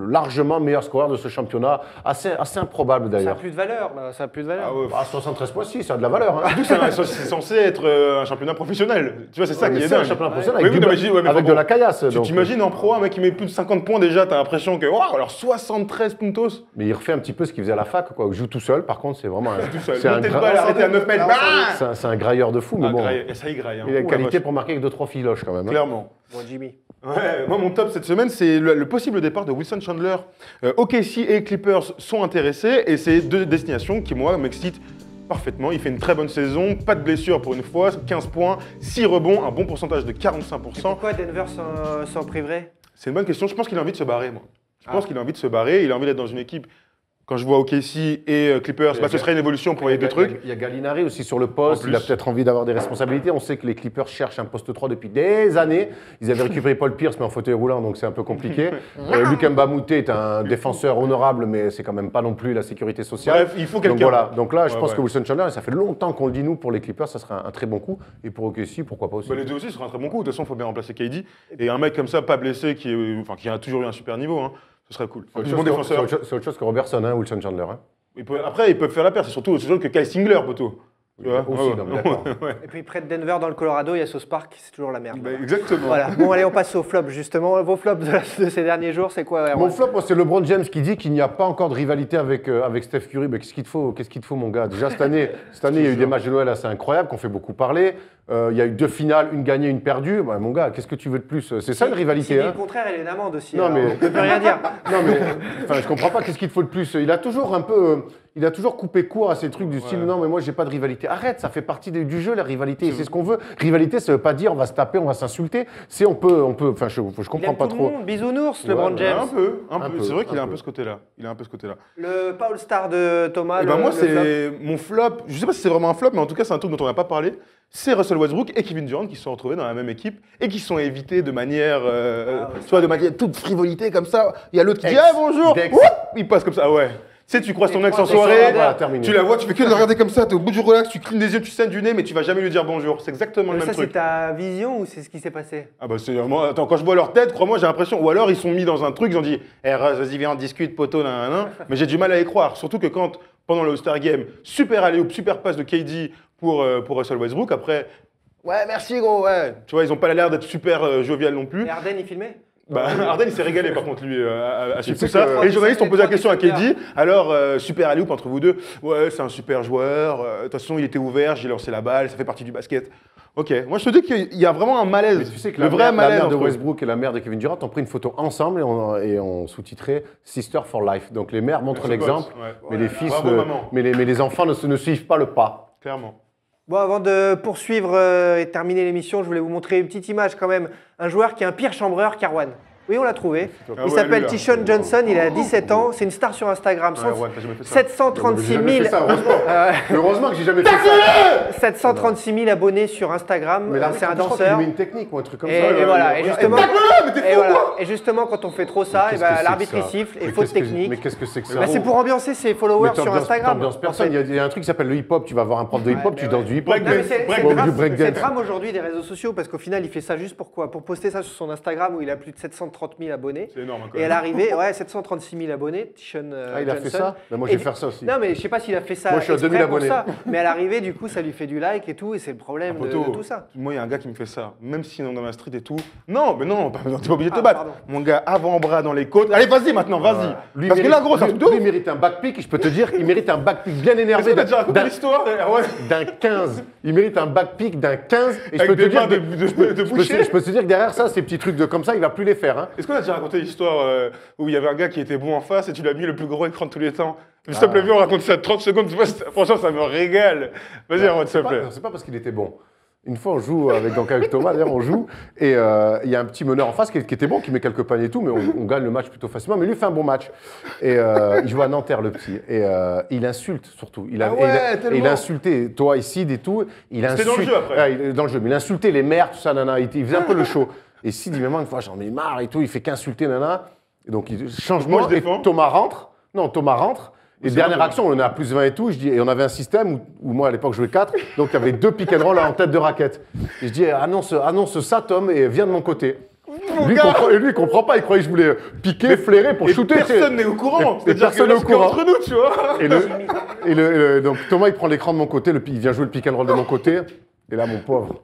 largement meilleur scoreur de ce championnat. Assez improbable Ça d'ailleurs. n'a plus de valeur. Là. Ça a plus de valeur. Ah ouais. 73 points, si, ça a de la valeur. Hein. C'est censé être un championnat professionnel. Tu vois, c'est ça qui est C'est un dingue. championnat professionnel Oui, avec, oui, non, mais je dis, ouais, mais avec bon, de la caillasse. Tu donc. t'imagines en pro, un mec qui met plus de 50 points déjà, t'as l'impression que, waouh, alors 73 puntos. Mais il refait un petit peu ce qu'il faisait à la fac, quoi. Il joue tout seul, par contre, c'est vraiment un. Tout seul. C'est un Montée de gra- balle arrêtée à 9 mètres. Bah c'est un grailleur de fou, mais bon. Ça y graille. Hein. Il a une Ouh, la qualité vache. pour marquer avec 2-3 filoches quand même. Hein. Clairement. Bon, Jimmy. Ouais, moi, mon top cette semaine, c'est le possible départ de Wilson Chandler. OKC et Clippers sont intéressés et c'est deux destinations qui, moi, m'excitent parfaitement. Il fait une très bonne saison, pas de blessure pour une fois, 15 points, 6 rebonds, un bon pourcentage de 45%. Pourquoi Denver s'en priverait? C'est une bonne question. Je pense qu'il a envie de se barrer, moi. Je pense qu'il a envie de se barrer. Il a envie d'être dans une équipe. Quand je vois OKC et Clippers, ce serait une évolution pour les deux trucs. Il y a Gallinari aussi sur le poste, En plus. il a peut-être envie d'avoir des responsabilités. On sait que les Clippers cherchent un poste 3 depuis des années. Ils avaient récupéré Paul Pierce, mais en fauteuil roulant, donc c'est un peu compliqué. Luc Mbamute est un défenseur honorable, mais c'est quand même pas non plus la sécurité sociale. Bref, il faut Donc quelqu'un. voilà, donc là, je Ouais, pense ouais. que Wilson Chandler, ça fait longtemps qu'on le dit nous, pour les Clippers, ça serait un très bon coup. Et pour OKC, pourquoi pas aussi. Bah, les deux aussi, ce sera un très bon coup. De toute façon, il faut bien remplacer KD. Et un mec comme ça, pas blessé, qui a toujours eu un super niveau, hein, ce serait cool. C'est autre Du bon chose défenseur. c'est autre chose que Robertson, hein, Wilson Chandler. Hein. Après, ils peuvent faire la paire. C'est surtout aussi jeune que Kyle Singler, poteau. Tu vois Aussi, non, mais d'accord. Et puis près de Denver, dans le Colorado, il y a South Park, c'est toujours la merde. Bah, exactement. Voilà. Bon, allez, on passe aux flops, justement. Vos flops de ces derniers jours, c'est quoi, Erwan? Mon flop, moi, c'est LeBron James qui dit qu'il n'y a pas encore de rivalité avec Steph Curry. Mais qu'est-ce qu'il te faut, mon gars? Déjà, cette année, il y a eu des matchs de Noël assez incroyables, qu'on fait beaucoup parler. Il y a eu 2 finales, une gagnée, une perdue. Bah, mon gars, qu'est-ce que tu veux de plus? C'est ça une rivalité. Le contraire, elle est une amende aussi. Non, alors mais- on peut plus rien dire. Non mais, enfin, je comprends pas qu'est-ce qu'il te faut de plus. Il a toujours un peu, il a toujours coupé court à ces trucs du style non mais moi j'ai pas de rivalité. Arrête, ça fait partie du jeu la rivalité. C'est ce qu'on veut. Rivalité, ça veut pas dire on va se taper, on va s'insulter. C'est on peut, enfin je Il comprends aime pas tout trop. le monde. Bisounours, LeBron James. Un peu. C'est vrai qu'il a un peu ce côté-là. Le pas All-Star de Thomas. Et ben moi, le flop. c'est mon flop. Je sais pas si c'est vraiment un flop, mais en tout cas, c'est un truc dont on n'a pas parlé. C'est Russell Westbrook et Kevin Durant qui se sont retrouvés dans la même équipe et qui sont évités de manière, tu vois, de manière toute frivolité comme ça. Il y a l'autre qui dit ah bonjour, Dex. Oup il passe comme ça. Ah ouais. Tu sais, tu croises ton ex en trois soirée, voilà, terminé. tu la vois, tu fais que de la regarder comme ça, t'es au bout du relax, tu clignes des yeux, tu saignes du nez, mais tu vas jamais lui dire bonjour. C'est exactement le Mais même ça, c'est truc. ta vision ou c'est ce qui s'est passé? Ah bah c'est moi, attends, quand je vois leur tête, crois-moi, j'ai l'impression, ou alors ils sont mis dans un truc, ils ont dit, Russ, vas-y, viens, on discute, poteau, nan. Mais j'ai du mal à y croire, surtout que quand, pendant le All-Star Game, super alley-oop, super passe de KD pour Russell Westbrook, après, ouais, merci gros, ouais. Tu vois, ils ont pas l'air d'être super jovial non plus. Et Arden, il filmait? Bah, Harden, il s'est régalé par contre, lui, à suivre tout sais ça. que- Et les journalistes ont posé la question à Trois KD. Alors, super alley-oop entre vous deux. Ouais, c'est un super joueur. De toute façon, il était ouvert, j'ai lancé la balle, ça fait partie du basket. Ok, moi je te dis qu'il y a vraiment un malaise. Mais tu sais que le la vrai mère, malaise. la mère de entre eux. Westbrook et la mère de Kevin Durant ont pris une photo ensemble et on sous-titrait Sister for Life. Donc les mères montrent Se l'exemple, bossent, ouais. mais les fils, Bravo, maman. mais les enfants ne suivent pas le pas. Clairement. Bon, avant de poursuivre et terminer l'émission, je voulais vous montrer une petite image quand même. Un joueur qui est un pire chambreur qu'Arwan. Oui, on l'a trouvé. Ah Il ouais, s'appelle lui, là. Tishon Johnson, il a 17 ans, c'est une star sur Instagram. Ouais, ouais, t'as jamais fait ça. 736 J'ai jamais 000, fait ça, heureusement que j'ai jamais fait ça. 736 000 abonnés sur Instagram. Mais là, C'est un je crois qu'il danseur. met une technique ou un truc comme Et, ça. et voilà, et justement, mais et justement, quand on fait trop ça, Qu'est-ce et que ben, c'est l'arbitre que il ça siffle et Mais faute qu'est-ce que- technique. Mais qu'est-ce que c'est que ça Bah, c'est pour ambiancer ses followers Mais sur t'ambiances- Instagram. t'ambiances en personne. fait. Il y a un truc qui s'appelle le hip-hop. Tu vas voir un prof de hip-hop, tu danses du hip-hop. Break Non, mais dance, c'est break Ou grave, du breakdance. c'est le drame aujourd'hui des réseaux sociaux parce qu'au final il fait ça juste pour quoi? Pour poster ça sur son Instagram où il a plus de 730 000 abonnés. C'est énorme quand Et à même. l'arrivée, ouais, 736 000 abonnés, Tishon Ah, il a fait Johnson. ça Ben, moi, je vais Et- faire ça aussi. Non, mais je sais pas s'il a fait ça Moi, je suis à exprès 2000 pour abonnés. ça, mais à l'arrivée, du coup, ça lui fait du like et tout, et c'est le problème de Poto, tout ça. moi, il y a un gars qui me fait ça, même s'il est dans ma street et tout. Non, mais non, t'es pas obligé de te Ah, battre. pardon. Mon gars, avant-bras dans les côtes. Allez, vas-y maintenant, vas-y. Lui, Parce que là, gros, c'est un truc de lui ouf. mérite un backpick, je peux te dire, il mérite un backpick bien Est-ce énervé que t'as déjà raconté d'un- l'histoire ouais. d'un 15. Il mérite un backpick d'un 15. Et je Avec peux te des dire mains que- de boucher. je peux te dire que derrière ça, ces petits trucs de comme ça, il va plus les faire. Hein. Est-ce qu'on a déjà raconté l'histoire où il y avait un gars qui était bon en face et tu lui as mis le plus gros écran de tous les temps? S'il te plaît, viens, on raconte ça 30 secondes. Franchement, ça me régale. Vas-y, Armand, s'il te plaît. C'est pas parce qu'il était bon. Une fois, on joue avec Thomas, d'ailleurs, on joue, et il y a un petit meneur en face qui était bon, qui met quelques paniers et tout, mais on gagne le match plutôt facilement. Mais lui fait un bon match. Et il joue à Nanterre, le petit. Et il insulte, surtout. Il a, Ah ouais, et il a- tellement. et il a insulté, toi, Sid et tout. Il C'était dans le jeu, après. Ah, il est dans le jeu, mais il insultait les mères, tout ça, nana. Il faisait un peu le show. Et Sid, il me dit, une fois, j'en ai marre et tout, il fait qu'insulter, nana. Et donc, changement, Moi, je et défends. Thomas rentre. Non, Thomas rentre. Et C'est dernière vrai, action, on est à plus 20 et tout. Et on avait un système où moi, à l'époque, je jouais 4. Donc, il y avait 2 pick and roll en tête de raquette. Et je dis, annonce ça, Tom, et viens de mon côté. Lui, il comprend pas. Il croyait que je voulais piquer, flairer pour Et shooter. personne n'est au courant. Et C'est-à-dire personne que là, n'est au c'est courant. entre nous, tu vois. Donc, Thomas, il prend l'écran de mon côté. Il vient jouer le pick and roll de mon côté. Et là, mon pauvre.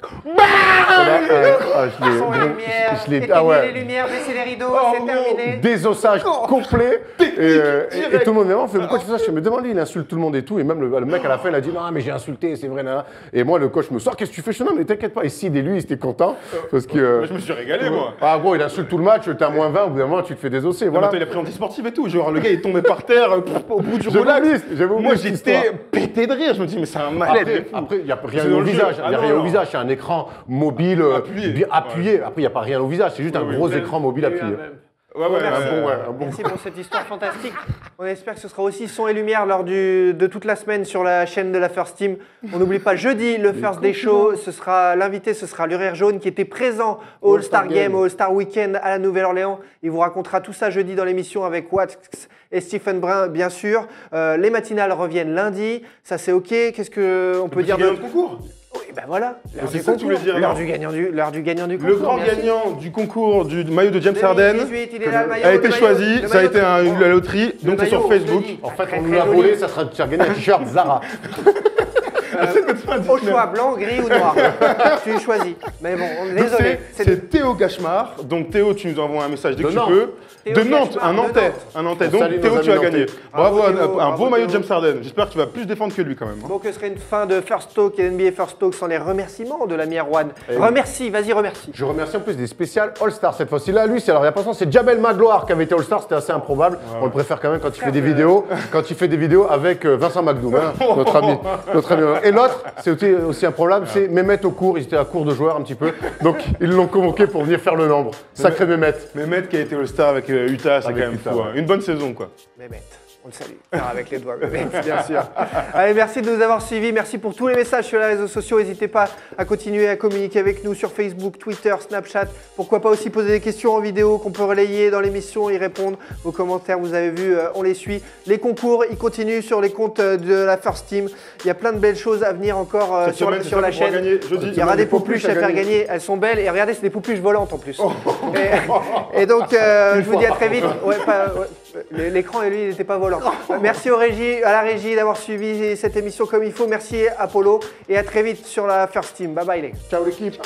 Sans les lumières, éteignez les lumières, baissez les rideaux, c'est terminé. Désossage complet. Et tout le monde vraiment fait pourquoi tu fais ça? Je fais mais demande-lui, il insulte tout le monde et tout. Et même le mec à la fin, il a dit non, mais j'ai insulté, c'est vrai. Nana. Et moi, le coach me sort, qu'est-ce que tu fais? Je fais non, mais t'inquiète pas. Et Sid et lui, ils étaient contents. Parce que. Moi, je me suis régalé, moi. Ah, gros, il insulte tout le match, t'es à moins 20, au bout d'un moment, tu te fais désosser. Non, Voilà. mais attends, il a pris anti-sportif et tout. Genre, le gars, il est tombé par terre au bout du J'avais relax. oublié, j'avais oublié Moi, cette j'étais histoire. pété de rire. Je me dis, mais c'est un malade. de fou. Après, il n'y a rien C'est dans au le jeu. visage. Il Ah n'y a non, rien au non. visage. C'est un écran mobile Appuyé. bien appuyé. Après, il n'y a pas rien au visage. C'est juste un Oui, gros oui. écran mobile appuyé. Ouais, ouais, Merci. Un bon. Merci pour cette histoire fantastique. On espère que ce sera aussi son et lumière lors de toute la semaine sur la chaîne de la First Team. On n'oublie pas jeudi le First Day Show. L'invité, ce sera l'Urire Jaune qui était présent au All-Star Game, au All-Star Weekend à la Nouvelle-Orléans. Il vous racontera tout ça jeudi dans l'émission avec Watts et Stephen Brun, bien sûr. Les matinales reviennent lundi. Ça, c'est OK. Qu'est-ce qu'on peut dire de concours. Oui, ben voilà. L'heure C'est du ça que tu voulais concours. dire, L'heure non du gagnant du concours. Le grand bien sûr. gagnant du concours du maillot de James Harden 2018, il est là, le maillot, a le été maillot, choisi. le Ça a maillot. été la loterie. Le Donc c'est sur maillot, Facebook. je te dis. En fait, Très, on très nous l'a joli. volé, ça sera tu as gagné un t-shirt Zara. Au choix, blanc, gris ou noir. Tu choisis. Mais bon, désolé. C'est Théo Cachemar. Donc Théo, tu nous envoies un message dès que tu Nantes. peux. Théo De Nantes, Cachemar, un Nantais. Un Nantais. On Donc salue Théo, nos tu as amis gagné. nantais. Bravo, Bravo, Théo, un bravo, beau maillot de Théo. James Harden. J'espère que tu vas plus défendre que lui quand même. Donc ce serait une fin de First Talk et NBA First Talk sans les remerciements de l'ami Erwan. Remercie, vas-y, remercie. Je remercie en plus des spéciales All-Star cette fois-ci. Là, lui, c'est alors il y a pas longtemps, c'est Jabel Magloire qui avait été All-Star, c'était assez improbable. On le préfère quand même quand il fait des vidéos, avec Vincent McDoom, hein, notre ami. Et l'autre, c'est aussi improbable, c'est Mehmet au cours. Ils étaient à court de joueurs un petit peu, donc ils l'ont convoqué pour venir faire le nombre. Sacré Mehmet. Mehmet qui a été All-Star avec Utah, c'est quand Avec même Utah, fou. ouais. Hein. Une bonne saison, quoi. Mehmet, on le salue. Faire avec les doigts, Mehmet, bien sûr. Allez, merci de nous avoir suivis. Merci pour tous les messages sur les réseaux sociaux. N'hésitez pas à continuer à communiquer avec nous sur Facebook, Twitter, Snapchat. Pourquoi pas aussi poser des questions en vidéo qu'on peut relayer dans l'émission, y répondre. Vos commentaires, vous avez vu, on les suit. Les concours, ils continuent sur les comptes de la First Team. Il y a plein de belles choses à venir encore Cette semaine, sur la c'est ça qu'on pourra chaîne. gagner jeudi. Il y aura des peluches à faire gagner. Elles sont belles. Et regardez, c'est des peluches volantes en plus. Et donc, je vous dis à très vite. L'écran, lui, il n'était pas volant. Merci à la régie d'avoir suivi cette émission comme il faut. Merci Apollo. Et à très vite sur la First Team. Bye bye les gars. Ciao l'équipe.